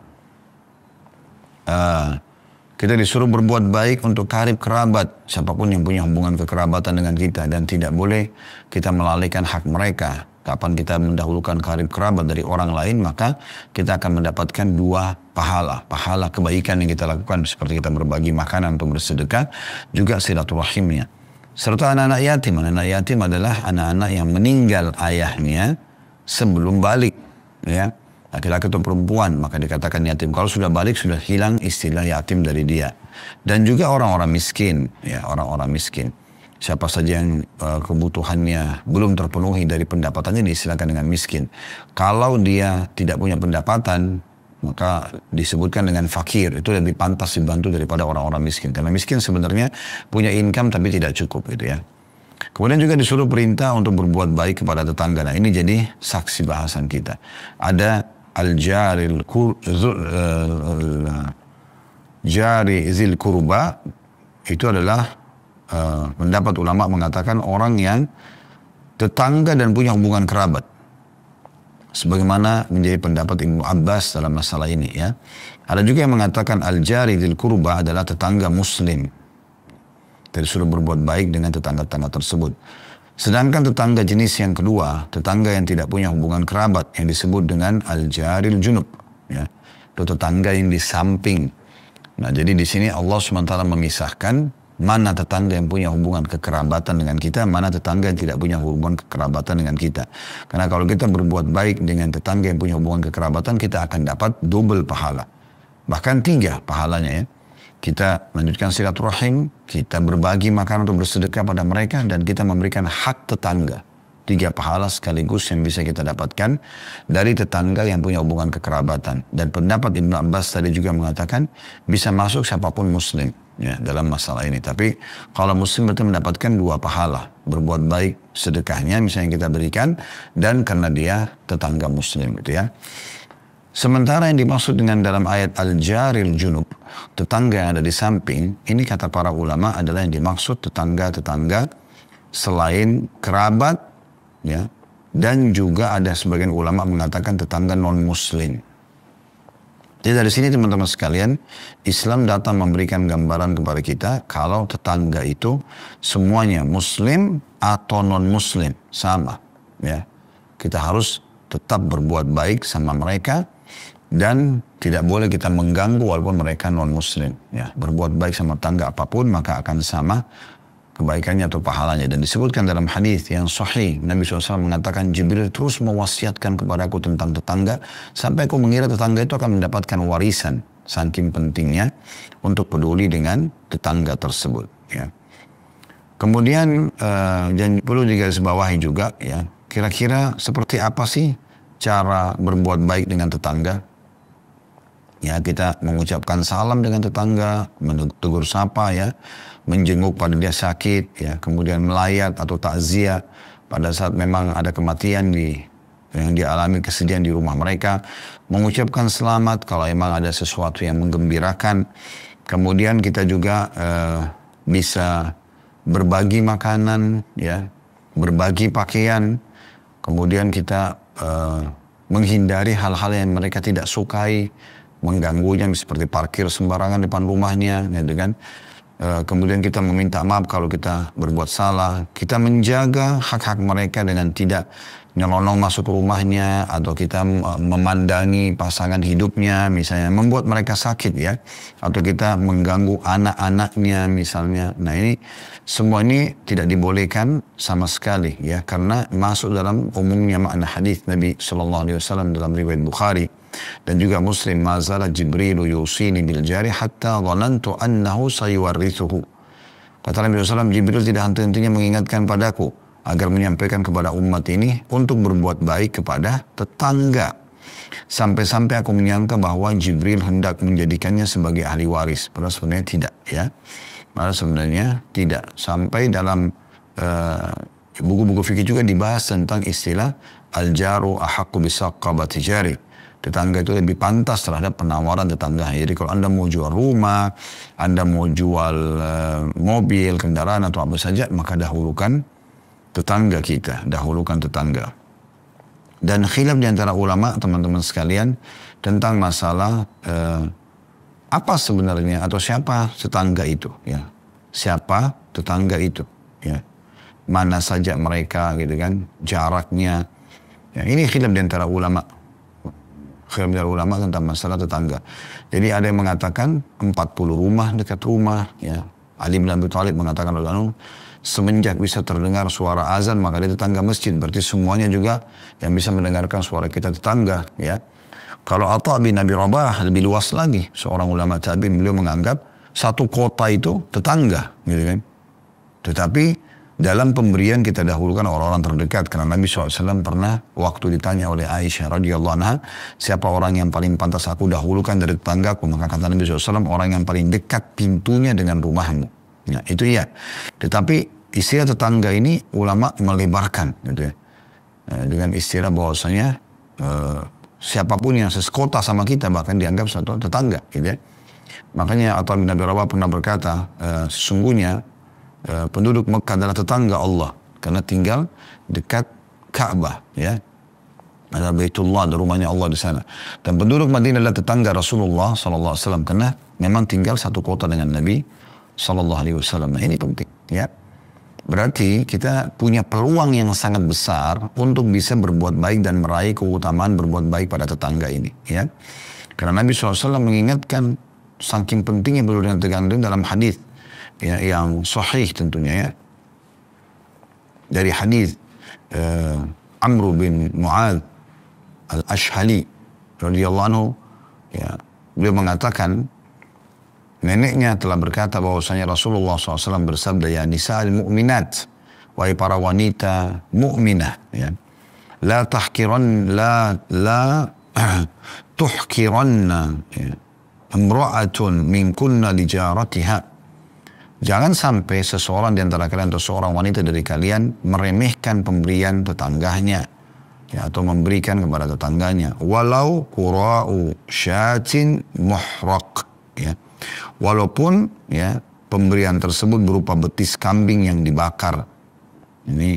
kita disuruh berbuat baik untuk karib kerabat, siapapun yang punya hubungan kekerabatan dengan kita, dan tidak boleh kita melalaikan hak mereka. Kapan kita mendahulukan karib kerabat dari orang lain, maka kita akan mendapatkan dua pahala. Pahala kebaikan yang kita lakukan, seperti kita berbagi makanan untuk bersedekah, juga silaturahimnya. Serta anak-anak yatim. Anak-anak yatim adalah anak-anak yang meninggal ayahnya sebelum balik, ya. Laki-laki atau perempuan, maka dikatakan yatim. Kalau sudah balik, sudah hilang istilah yatim dari dia. Dan juga orang-orang miskin, ya, orang-orang miskin. Siapa saja yang kebutuhannya belum terpenuhi dari pendapatannya, diistilahkan dengan miskin. Kalau dia tidak punya pendapatan, maka disebutkan dengan fakir. Itu lebih pantas dibantu daripada orang-orang miskin. Karena miskin sebenarnya punya income tapi tidak cukup, gitu, ya. Kemudian juga disuruh perintah untuk berbuat baik kepada tetangga. Nah, ini jadi saksi bahasan kita. Ada jari zil kurba, itu adalah pendapat ulama mengatakan orang yang tetangga dan punya hubungan kerabat. Sebagaimana menjadi pendapat Ibnu Abbas dalam masalah ini, ya. Ada juga yang mengatakan al-jari dzil qurba adalah tetangga muslim. Disuruh berbuat baik dengan tetangga-tetangga tersebut. Sedangkan tetangga jenis yang kedua, tetangga yang tidak punya hubungan kerabat, yang disebut dengan al-jaril junub, ya. Itu tetangga yang di samping. Nah, jadi di sini Allah SWT memisahkan mana tetangga yang punya hubungan kekerabatan dengan kita, mana tetangga yang tidak punya hubungan kekerabatan dengan kita. Karena kalau kita berbuat baik dengan tetangga yang punya hubungan kekerabatan, kita akan dapat double pahala. Bahkan 3 pahalanya, ya. Kita melanjutkan silaturahim, kita berbagi makanan untuk bersedekah pada mereka, dan kita memberikan hak tetangga. 3 pahala sekaligus yang bisa kita dapatkan dari tetangga yang punya hubungan kekerabatan. Dan pendapat Ibnu Abbas tadi juga mengatakan bisa masuk siapapun muslim, ya, dalam masalah ini. Tapi kalau muslim berarti mendapatkan 2 pahala. Berbuat baik sedekahnya misalnya kita berikan, dan karena dia tetangga muslim, gitu, ya. Sementara yang dimaksud dengan dalam ayat al-jaril junub, tetangga yang ada di samping, ini kata para ulama adalah yang dimaksud tetangga-tetangga selain kerabat, ya, dan juga ada sebagian ulama mengatakan tetangga non-muslim. Jadi dari sini teman-teman sekalian, Islam datang memberikan gambaran kepada kita kalau tetangga itu semuanya muslim atau non-muslim, sama, ya. Kita harus tetap berbuat baik sama mereka, dan tidak boleh kita mengganggu walaupun mereka non-muslim, ya. Berbuat baik sama tetangga apapun maka akan sama kebaikannya atau pahalanya. Dan disebutkan dalam hadis yang sahih, Nabi SAW mengatakan, Jibril terus mewasiatkan kepadaku tentang tetangga, sampai aku mengira tetangga itu akan mendapatkan warisan, saking pentingnya untuk peduli dengan tetangga tersebut, ya. Kemudian dan perlu digarisbawahi juga, ya, kira-kira seperti apa sih cara berbuat baik dengan tetangga? Ya, kita mengucapkan salam dengan tetangga, menegur sapa, ya, menjenguk pada dia sakit, ya, kemudian melayat atau takziah pada saat memang ada kematian yang dialami, kesedihan di rumah mereka, mengucapkan selamat kalau memang ada sesuatu yang menggembirakan. Kemudian kita juga bisa berbagi makanan, ya, berbagi pakaian. Kemudian kita menghindari hal-hal yang mereka tidak sukai, mengganggunya seperti parkir sembarangan depan rumahnya, ya, kan? Kemudian kita meminta maaf kalau kita berbuat salah. Kita menjaga hak-hak mereka dengan tidak nyelonong masuk ke rumahnya, atau kita memandangi pasangan hidupnya misalnya, membuat mereka sakit ya, atau kita mengganggu anak-anaknya misalnya. Nah ini semua ini tidak dibolehkan sama sekali ya, karena masuk dalam umumnya makna hadis Nabi SAW dalam riwayat Bukhari dan juga Muslim, mazala Jibril yusini bil jari hatta dhanantu annahu sayuwarrithuhu. Kata Nabi SAW, Jibril tidak henti-hentinya mengingatkan padaku agar menyampaikan kepada umat ini untuk berbuat baik kepada tetangga. Sampai-sampai aku menyangka bahwa Jibril hendak menjadikannya sebagai ahli waris. Padahal sebenarnya tidak ya. Padahal sebenarnya tidak. Sampai dalam buku-buku fikih juga dibahas tentang istilah al-jaru ahaqqu bisaqqabati jari. Tetangga itu lebih pantas terhadap penawaran tetangga. Jadi kalau Anda mau jual rumah, Anda mau jual mobil, kendaraan atau apa saja, maka dahulukan tetangga kita, dahulukan tetangga. Dan khilaf di antara ulama, teman-teman sekalian, tentang masalah apa sebenarnya atau siapa tetangga itu, ya. Siapa tetangga itu, ya. Mana saja mereka, gitu kan, jaraknya. Ya, ini khilaf di antara ulama. Khilaf dari ulama tentang masalah tetangga. Jadi ada yang mengatakan 40 rumah dekat rumah. Ya. Ali bin Abi Thalib mengatakan, semenjak bisa terdengar suara azan maka dia tetangga masjid. Berarti semuanya juga yang bisa mendengarkan suara kita tetangga. Ya. Kalau Atha bin Abi Rabah lebih luas lagi. Seorang ulama tabi'in, beliau menganggap satu kota itu tetangga. Gitu kan. Tetapi dalam pemberian kita dahulukan orang-orang terdekat. Karena Nabi SAW pernah waktu ditanya oleh Aisyah radhiyallahu anha, siapa orang yang paling pantas aku dahulukan dari tetanggaku? Maka kata Nabi SAW, orang yang paling dekat pintunya dengan rumahmu. Nah, itu iya. Tetapi istilah tetangga ini ulama melebarkan. Gitu ya. Dengan istilah bahwasanya siapapun yang sesekota sama kita bahkan dianggap satu tetangga. Gitu ya. Makanya Atha bin Abi Rabah pernah berkata, sesungguhnya penduduk Mekah adalah tetangga Allah karena tinggal dekat Ka'bah, ya. Ada Baitullah, ada rumahnya Allah di sana. Dan penduduk Madinah adalah tetangga Rasulullah SAW karena memang tinggal satu kota dengan Nabi SAW. Nah, ini penting, ya. Berarti kita punya peluang yang sangat besar untuk bisa berbuat baik dan meraih keutamaan berbuat baik pada tetangga ini, ya. Karena Nabi SAW mengingatkan saking pentingnya berhubungan dengan tetangga dalam hadis. Ya, yang sahih tentunya ya. Dari hadis Amr bin Mu'adz al-Ashhali radhiyallahu anhu, ya, beliau mengatakan neneknya telah berkata bahwasanya Rasulullah SAW bersabda, ya nisa'al mu'minat, wahai para wanita mukminah, ya, la tuhkiranna ya, imra'atun min kunna li jaratiha. Jangan sampai seseorang di antara kalian atau seorang wanita dari kalian meremehkan pemberian tetangganya, ya, atau memberikan kepada tetangganya. Walau qura'u syatin muhraq, ya. Walaupun ya pemberian tersebut berupa betis kambing yang dibakar. Ini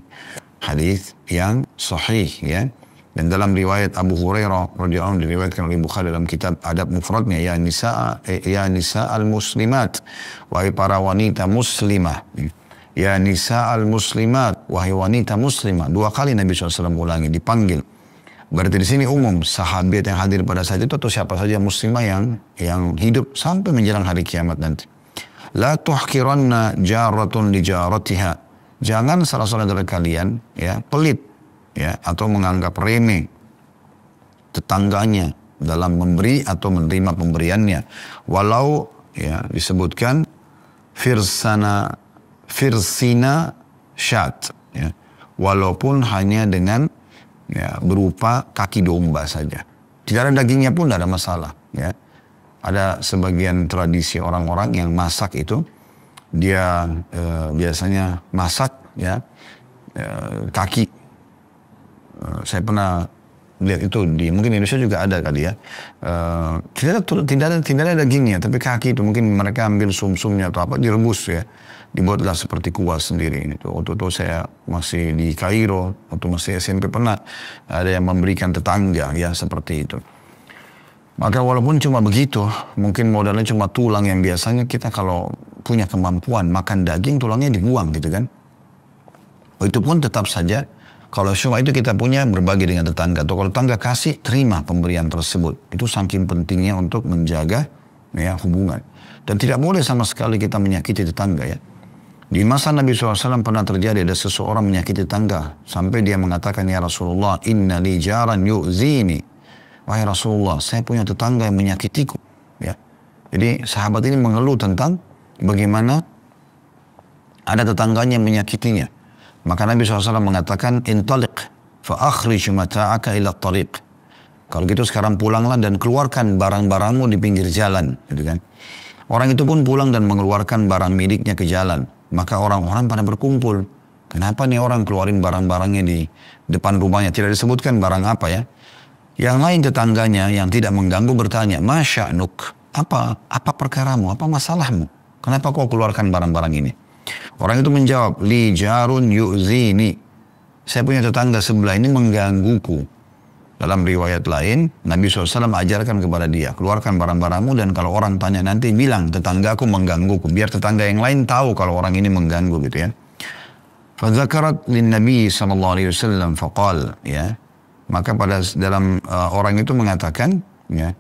hadis yang sahih, ya. Dan dalam riwayat Abu Hurairah radhiyallahu anhu diriwayatkan oleh Bukhari dalam kitab Adab Mufradnya, ya nisa al-muslimat, wahai para wanita muslimah. Ya nisa al-muslimat, wahai wanita muslimah. 2 kali Nabi SAW ulangi, dipanggil. Berarti di sini umum sahabat yang hadir pada saat itu atau siapa saja muslimah yang hidup sampai menjelang hari kiamat nanti. La tuhkiranna jaratun li jaratiha. Jangan salah seorang dari kalian ya pelit, ya, atau menganggap remeh tetangganya dalam memberi atau menerima pemberiannya, walau ya disebutkan firsina syat, ya, walaupun hanya dengan ya berupa kaki domba saja, tidak ada dagingnya pun tidak ada masalah, ya. Ada sebagian tradisi orang-orang yang masak itu dia biasanya masak ya kaki. Saya pernah lihat itu mungkin Indonesia juga ada kali ya. Tidak ada dagingnya, tapi kaki itu mungkin mereka ambil sumsumnya atau apa direbus ya, dibuatlah seperti kuah sendiri. Itu waktu itu saya masih di Kairo, waktu masih SMP pernah ada yang memberikan tetangga ya seperti itu. Maka walaupun cuma begitu, mungkin modalnya cuma tulang yang biasanya kita kalau punya kemampuan makan daging tulangnya dibuang gitu kan. Itu pun tetap saja Kalau syuhah itu kita punya berbagi dengan tetangga. Atau kalau tetangga kasih, terima pemberian tersebut. Itu saking pentingnya untuk menjaga ya, hubungan. Dan tidak boleh sama sekali kita menyakiti tetangga ya. Di masa Nabi SAW pernah terjadi ada seseorang menyakiti tetangga. Sampai dia mengatakan, ya Rasulullah, inna li jaran yu'zini. Wahai Rasulullah, saya punya tetangga yang menyakitiku. Ya. Jadi sahabat ini mengeluh tentang bagaimana ada tetangganya yang menyakitinya. Maka Nabi SAW mengatakan, intaliq fa akhrij mata'aka ila tariq. Kalau gitu sekarang pulanglah dan keluarkan barang-barangmu di pinggir jalan. Gitu kan. Orang itu pun pulang dan mengeluarkan barang miliknya ke jalan. Maka orang-orang pada berkumpul. Kenapa nih orang keluarin barang-barangnya di depan rumahnya? Tidak disebutkan barang apa ya. Yang lain tetangganya yang tidak mengganggu bertanya, Masya'nuk, apa perkaramu, apa masalahmu? Kenapa kau keluarkan barang-barang ini? Orang itu menjawab, li jarun yu'zini. Saya punya tetangga sebelah ini menggangguku. Dalam riwayat lain, Nabi SAW ajarkan kepada dia, keluarkan barang-barangmu dan kalau orang tanya nanti bilang, tetanggaku menggangguku. Biar tetangga yang lain tahu kalau orang ini mengganggu gitu ya. Fadzakarat lin Nabi SAW faqal, ya. Maka pada dalam orang itu mengatakan, ya,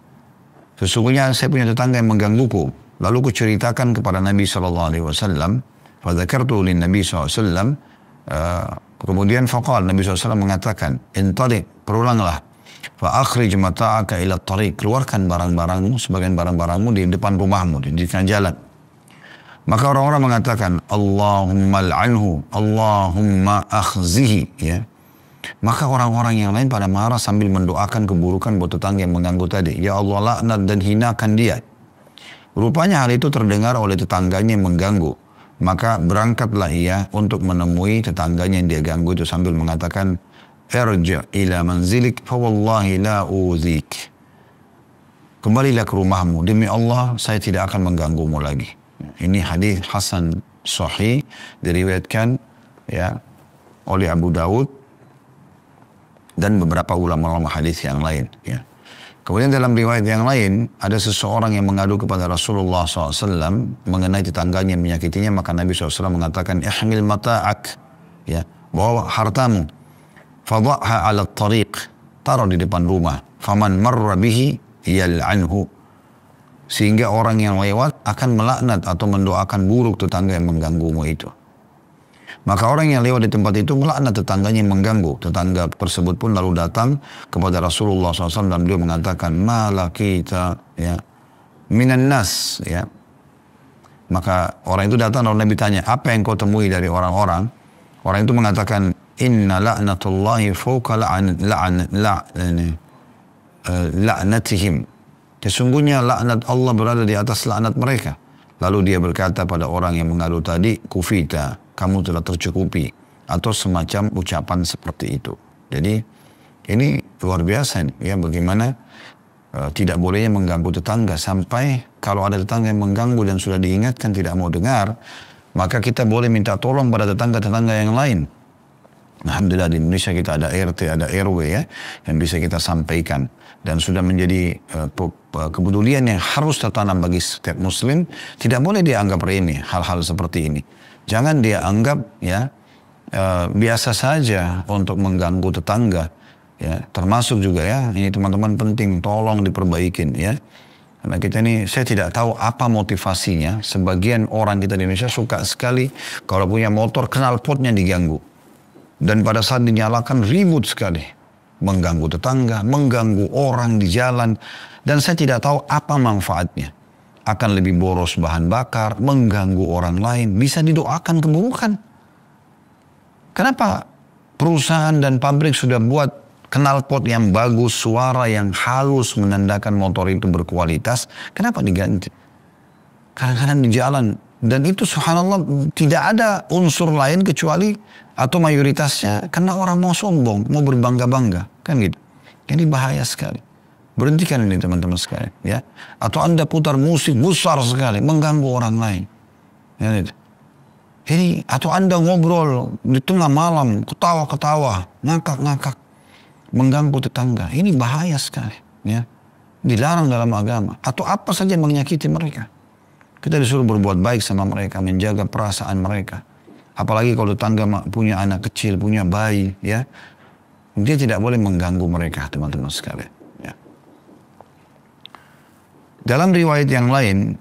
sesungguhnya saya punya tetangga yang menggangguku. Lalu kuceritakan kepada Nabi SAW. Fadzakartu lin Nabi SAW. Kemudian faqal, Nabi SAW mengatakan, intalik, perulanglah. Fa akhrij mata'aka ila tariq, keluarkan barang-barangmu, sebagian barang-barangmu di depan rumahmu, di tengah jalan. Maka orang-orang mengatakan, Allahumma al'anhu, Allahumma akhzihi, ya. Maka orang-orang yang lain pada marah sambil mendoakan keburukan buat tetangga yang mengganggu tadi. Ya Allah, laknat dan hinakan dia. Rupanya hal itu terdengar oleh tetangganya yang mengganggu. Maka berangkatlah ia untuk menemui tetangganya yang dia ganggu itu sambil mengatakan, Irja' ila manzilik fa wallahi la uzik. Kembalilah ke rumahmu, demi Allah saya tidak akan mengganggumu lagi. Ini hadis hasan sahih diriwayatkan ya oleh Abu Dawud dan beberapa ulama-ulama hadis yang lain ya. Kemudian dalam riwayat yang lain ada seseorang yang mengadu kepada Rasulullah SAW mengenai tetangganya yang menyakitinya, maka Nabi SAW mengatakan, ihmil mata'ak, ya, bawa hartamu. Fadha'ha 'ala tariq, taruh di depan rumah. Faman marra bihi yal'anhu, sehingga orang yang lewat akan melaknat atau mendoakan buruk tetangga yang mengganggumu itu. Maka orang yang lewat di tempat itu melaknat tetangganya yang mengganggu. Tetangga tersebut pun lalu datang kepada Rasulullah SAW dan beliau mengatakan, malakita ya minan nas, ya. Maka orang itu datang lalu Nabi tanya, apa yang kau temui dari orang-orang? Orang itu mengatakan, inna la'natullahi fawqa la'natihim. Sesungguhnya laknat Allah berada di atas laknat mereka. Lalu dia berkata pada orang yang mengadu tadi, kufita, kamu telah tercukupi. Atau semacam ucapan seperti itu. Jadi ini luar biasa nih, ya, bagaimana tidak bolehnya mengganggu tetangga. Sampai kalau ada tetangga yang mengganggu dan sudah diingatkan tidak mau dengar, maka kita boleh minta tolong pada tetangga-tetangga yang lain. Alhamdulillah di Indonesia kita ada RT, ada RW ya, yang bisa kita sampaikan. Dan sudah menjadi kepedulian yang harus tertanam bagi setiap muslim. Tidak boleh dia anggap remeh hal-hal seperti ini. Jangan dia anggap ya biasa saja untuk mengganggu tetangga. Ya, termasuk juga ya, ini teman-teman penting, tolong diperbaikin ya. Karena kita ini, saya tidak tahu apa motivasinya. Sebagian orang kita di Indonesia suka sekali kalau punya motor knalpotnya diganggu. Dan pada saat dinyalakan ribut sekali. Mengganggu tetangga, mengganggu orang di jalan. Dan saya tidak tahu apa manfaatnya. Akan lebih boros bahan bakar, mengganggu orang lain. Bisa didoakan keburukan. Kenapa perusahaan dan pabrik sudah buat knalpot yang bagus, suara yang halus menandakan motor itu berkualitas? Kenapa diganti? Kadang-kadang di jalan. Dan itu subhanallah tidak ada unsur lain kecuali atau mayoritasnya karena orang mau sombong, mau berbangga-bangga, kan gitu. Ini bahaya sekali. Berhentikan ini teman-teman sekalian, ya. Atau Anda putar musik besar sekali, mengganggu orang lain. Ya, gitu. Ini atau Anda ngobrol di tengah malam, ketawa-ketawa, ngakak-ngakak, mengganggu tetangga. Ini bahaya sekali, ya. Dilarang dalam agama. Atau apa saja yang menyakiti mereka. Kita disuruh berbuat baik sama mereka, menjaga perasaan mereka. Apalagi kalau tetangga punya anak kecil, punya bayi, ya. Dia tidak boleh mengganggu mereka, teman-teman sekalian. Ya. Dalam riwayat yang lain,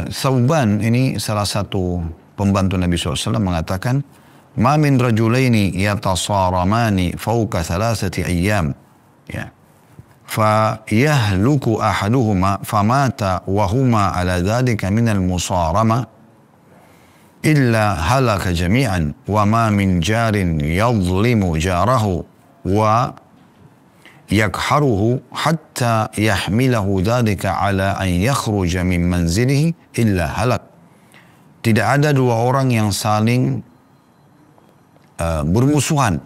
Thauban ini salah satu pembantu Nabi SAW mengatakan, "Ma min rajulaini yatasaramani fawqa thalathati ayyam." Ya. Fa yahluku ahaduhuma famata wa huma ala dhalika min al-musarama illa halaka jami'an wa ma min jarin yadhlimu jarahu wa yakharuhu hatta yahmilahu dhalika ala an yakhruja min manzilihi illa halak. Tidak ada dua orang yang saling bermusuhan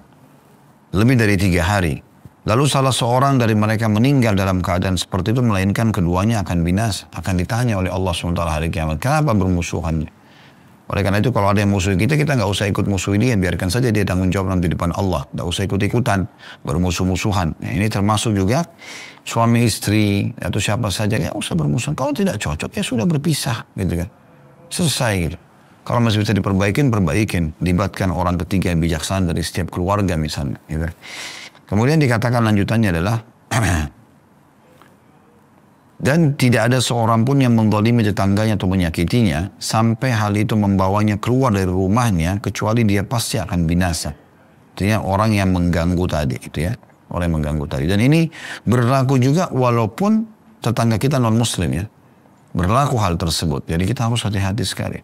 lebih dari 3 hari. Lalu salah seorang dari mereka meninggal dalam keadaan seperti itu, melainkan keduanya akan binasa, akan ditanya oleh Allah SWT hari kiamat. Kenapa bermusuhan? Oleh karena itu kalau ada yang musuh kita nggak usah ikut musuh dia, biarkan saja dia tanggung jawab nanti di depan Allah. Nggak usah ikut-ikutan bermusuh-musuhan. Nah, ini termasuk juga suami istri atau siapa saja, ya usah bermusuhan. Kalau tidak cocok ya sudah berpisah, gitu kan. Selesai gitu. Kalau masih bisa diperbaikin, perbaikin. Libatkan orang ketiga yang bijaksana dari setiap keluarga misalnya. Gitu. Kemudian dikatakan lanjutannya adalah dan tidak ada seorang pun yang menzalimi tetangganya atau menyakitinya sampai hal itu membawanya keluar dari rumahnya kecuali dia pasti akan binasa. Artinya orang yang mengganggu tadi, itu ya, orang yang mengganggu tadi. Dan ini berlaku juga walaupun tetangga kita non muslim ya, berlaku hal tersebut. Jadi kita harus hati-hati sekali.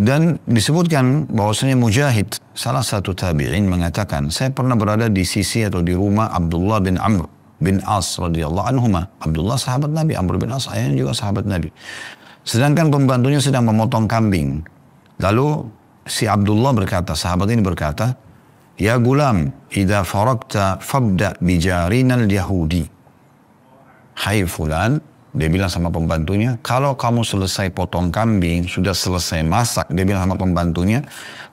Dan disebutkan bahwasanya Mujahid, salah satu tabi'in, mengatakan, saya pernah berada di sisi atau di rumah Abdullah bin Amr bin As radhiyallahu anhuma. Abdullah sahabat Nabi, Amr bin As ayahnya juga sahabat Nabi. Sedangkan pembantunya sedang memotong kambing. Lalu si Abdullah berkata, sahabat ini berkata, "Ya gulam, idza faragta fabda bijarinal Yahudi." Hai fulan, dia bilang sama pembantunya, kalau kamu selesai potong kambing, sudah selesai masak, dia bilang sama pembantunya,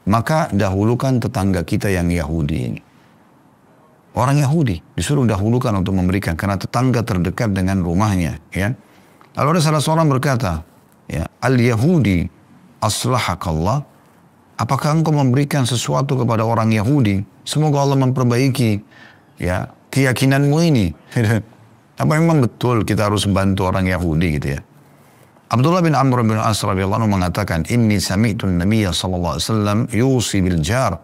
maka dahulukan tetangga kita yang Yahudi ini. Orang Yahudi disuruh dahulukan untuk memberikan, karena tetangga terdekat dengan rumahnya. Ya. Lalu ada salah seorang berkata, ya, Al-Yahudi aslahakallah, apakah engkau memberikan sesuatu kepada orang Yahudi? Semoga Allah memperbaiki ya keyakinanmu ini. Apa memang betul kita harus bantu orang Yahudi gitu ya? Abdullah bin Amr bin As radhiyallahu anhu mengatakan, "Inni sami'tu an-nabiyya sallallahu alaihi wasallam yusi bil jar."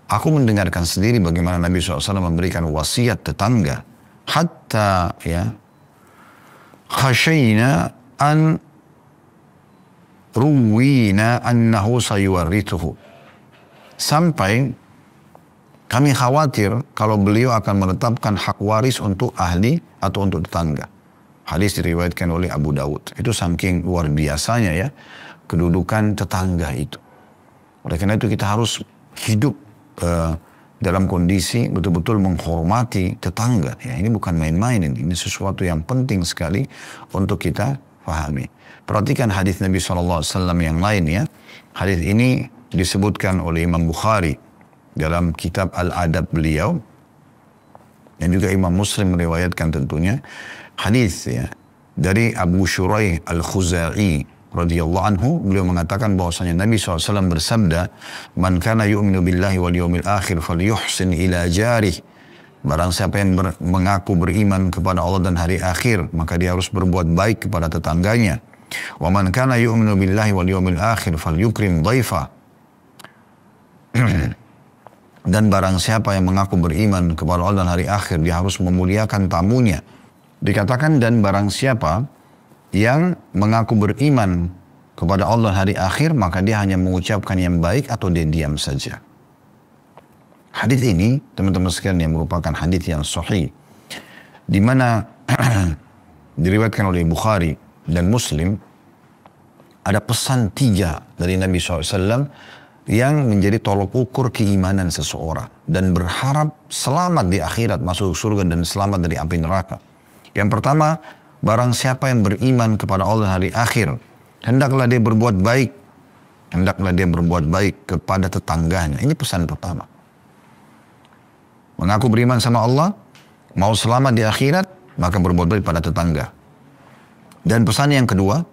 Aku mendengarkan sendiri bagaimana Nabi SAW memberikan wasiat tetangga. Hatta ya khashayna an ruwina annahu sayuwarrithuhu. Sampai kami khawatir kalau beliau akan menetapkan hak waris untuk ahli atau untuk tetangga. Hadis diriwayatkan oleh Abu Dawud. Itu saking luar biasanya ya kedudukan tetangga itu. Oleh karena itu kita harus hidup dalam kondisi betul-betul menghormati tetangga. Ya, ini bukan main-main, ini sesuatu yang penting sekali untuk kita pahami. Perhatikan hadis Nabi SAW yang lain ya. Hadis ini disebutkan oleh Imam Bukhari dalam kitab Al-Adab beliau, dan juga Imam Muslim meriwayatkan tentunya hadis ya dari Abu Shuraih Al-Khuzai radhiyallahu anhu. Beliau mengatakan bahwasanya Nabi SAW bersabda, "Man kana yu'minu billahi wal yawmil akhir falyuhsin ila jarih." Barang siapa yang mengaku beriman kepada Allah dan hari akhir, maka dia harus berbuat baik kepada tetangganya. "Wa man kana yu'minu billahi wal yawmil akhir falyukrim dhaifa." Dan barang siapa yang mengaku beriman kepada Allah dan hari akhir, dia harus memuliakan tamunya. Dikatakan, dan barang siapa yang mengaku beriman kepada Allah hari akhir, maka dia hanya mengucapkan yang baik atau dia diam saja. Hadis ini, teman-teman sekalian, yang merupakan hadis yang sahih, di mana diriwayatkan oleh Bukhari dan Muslim, ada pesan 3 dari Nabi SAW yang menjadi tolok ukur keimanan seseorang dan berharap selamat di akhirat, masuk surga dan selamat dari api neraka. Yang pertama, barang siapa yang beriman kepada Allah hari akhir, hendaklah dia berbuat baik. Hendaklah dia berbuat baik kepada tetangganya. Ini pesan pertama. Mengaku beriman sama Allah, mau selamat di akhirat, maka berbuat baik pada tetangga. Dan pesan yang kedua,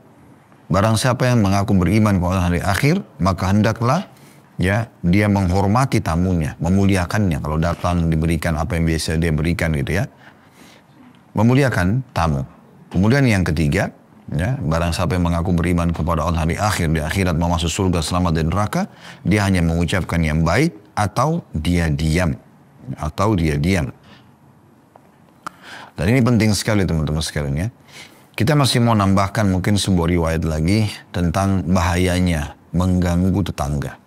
Barang siapa yang mengaku beriman kepada hari akhir, maka hendaklah ya dia menghormati tamunya, memuliakannya. Kalau datang diberikan apa yang biasa dia berikan gitu ya. Memuliakan tamu. Kemudian yang ketiga, ya, barang siapa yang mengaku beriman kepada Allah hari akhir, di akhirat mau masuk surga selamat dari neraka, dia hanya mengucapkan yang baik atau dia diam. Atau dia diam. Dan ini penting sekali teman-teman sekalian ya. Kita masih mau nambahkan mungkin sebuah riwayat lagi tentang bahayanya mengganggu tetangga.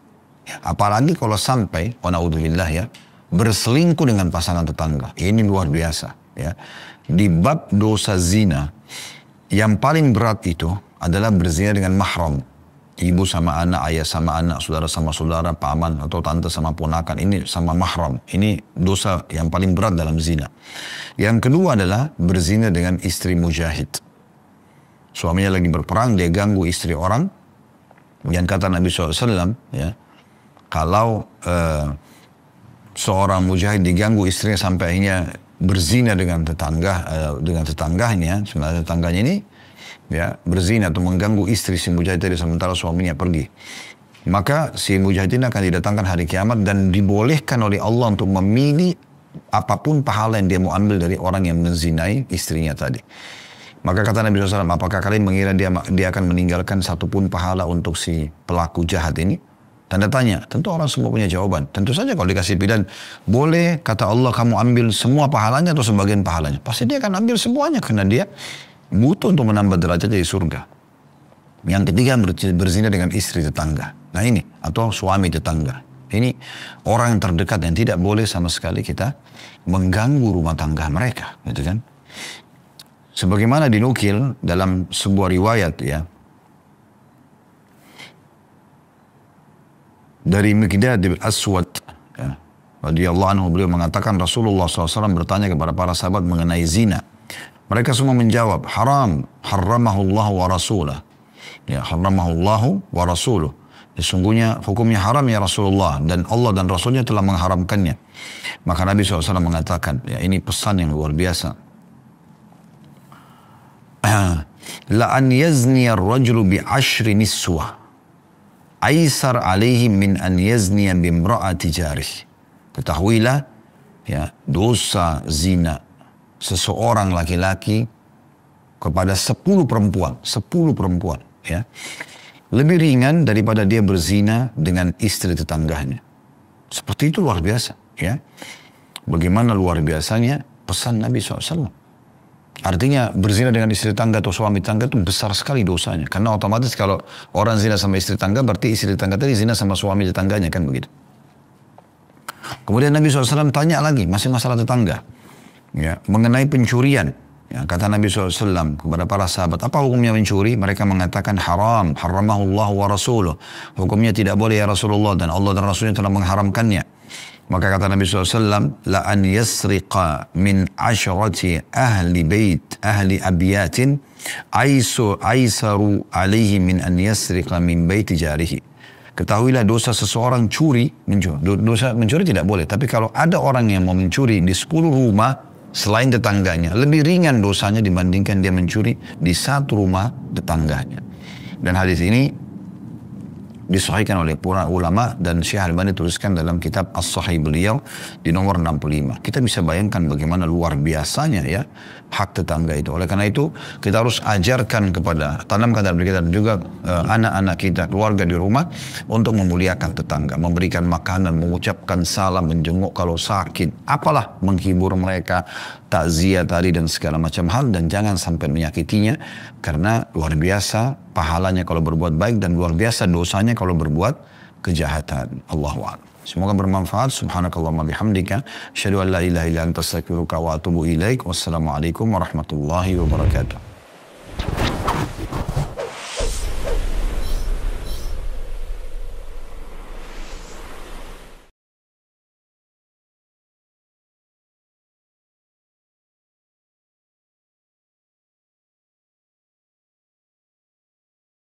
Apalagi kalau sampai, wanaudzubillah ya, berselingkuh dengan pasangan tetangga. Ini luar biasa ya. Di bab dosa zina, yang paling berat itu adalah berzina dengan mahram. Ibu sama anak, ayah sama anak, saudara sama saudara, paman atau tante sama ponakan. Ini sama mahram. Ini dosa yang paling berat dalam zina. Yang kedua adalah berzina dengan istri mujahid. Suaminya lagi berperang, dia ganggu istri orang. Yang kata Nabi SAW, ya, kalau seorang mujahid diganggu istrinya sampai akhirnya berzina dengan tetangganya, sebenarnya tetangganya ini ya berzina atau mengganggu istri si mujahid tadi sementara suaminya pergi, maka si mujahid ini akan didatangkan hari kiamat dan dibolehkan oleh Allah untuk memilih apapun pahala yang dia mau ambil dari orang yang menzinai istrinya tadi. Maka kata Nabi SAW, apakah kalian mengira dia akan meninggalkan satupun pahala untuk si pelaku jahat ini? Tanda tanya. Tentu orang semua punya jawaban. Tentu saja kalau dikasih pilihan, boleh kata Allah kamu ambil semua pahalanya atau sebagian pahalanya. Pasti dia akan ambil semuanya karena dia butuh untuk menambah derajat di surga. Yang ketiga berzina dengan istri tetangga. Nah ini, atau suami tetangga. Ini orang yang terdekat yang tidak boleh sama sekali kita mengganggu rumah tangga mereka. Gitu kan? Sebagaimana dinukil dalam sebuah riwayat ya, dari Miqdad bin Aswad ya, radhiyallahu anhu, beliau mengatakan Rasulullah SAW bertanya kepada para sahabat mengenai zina. Mereka semua menjawab, haram, harramahullahu wa rasulah. Ya, harramahullahu wa rasuluh. Sesungguhnya hukumnya haram ya Rasulullah, dan Allah dan Rasulnya telah mengharamkannya. Maka Nabi SAW mengatakan, ya ini pesan yang luar biasa. La an yazni ar-rajulu bi 10 niswah aisar alaihi min an yazniya bimra'ati jarih. Ketahuilah ya, dosa zina seseorang laki-laki kepada 10 perempuan ya, lebih ringan daripada dia berzina dengan istri tetangganya. Seperti itu luar biasa ya. Bagaimana luar biasanya pesan Nabi SAW. Artinya berzina dengan istri tetangga atau suami tetangga itu besar sekali dosanya. Karena otomatis kalau orang zina sama istri tetangga, berarti istri tetangga tadi zina sama suami tetangganya, kan begitu. Kemudian Nabi SAW tanya lagi, masih masalah tetangga. Ya, mengenai pencurian. Ya, kata Nabi SAW kepada para sahabat, apa hukumnya mencuri? Mereka mengatakan haram, haramahullah wa rasuluh. Hukumnya tidak boleh ya Rasulullah, dan Allah dan Rasulnya telah mengharamkannya. Maka kata Nabi SAW, la an yasriqa min 10 ahli bait, ahli abiyatin, aisaru alaihi min an yasriqa min baiti jarihi. Ketahuilah dosa seseorang curi, dosa mencuri tidak boleh. Tapi kalau ada orang yang mau mencuri di 10 rumah selain tetangganya, lebih ringan dosanya dibandingkan dia mencuri di 1 rumah tetangganya. Dan hadis ini disahihkan oleh para ulama, dan Syekh Albani tuliskan dalam kitab As-Sahih beliau di nomor 65. Kita bisa bayangkan bagaimana luar biasanya ya hak tetangga itu. Oleh karena itu kita harus ajarkan kepada, tanamkan dalam diri kita dan juga anak-anak kita, keluarga di rumah, untuk memuliakan tetangga, memberikan makanan, mengucapkan salam, menjenguk kalau sakit, apalah, menghibur mereka, takziah tadi dan segala macam hal, dan jangan sampai menyakitinya, karena luar biasa pahalanya kalau berbuat baik dan luar biasa dosanya kalau berbuat kejahatan. Allahu a'lam. Semoga bermanfaat. Subhanakallahumma bihamdika asyhadu an la ilaha illa anta astaghfiruka wa atubu ilaik. Wassalamualaikum warahmatullahi wabarakatuh.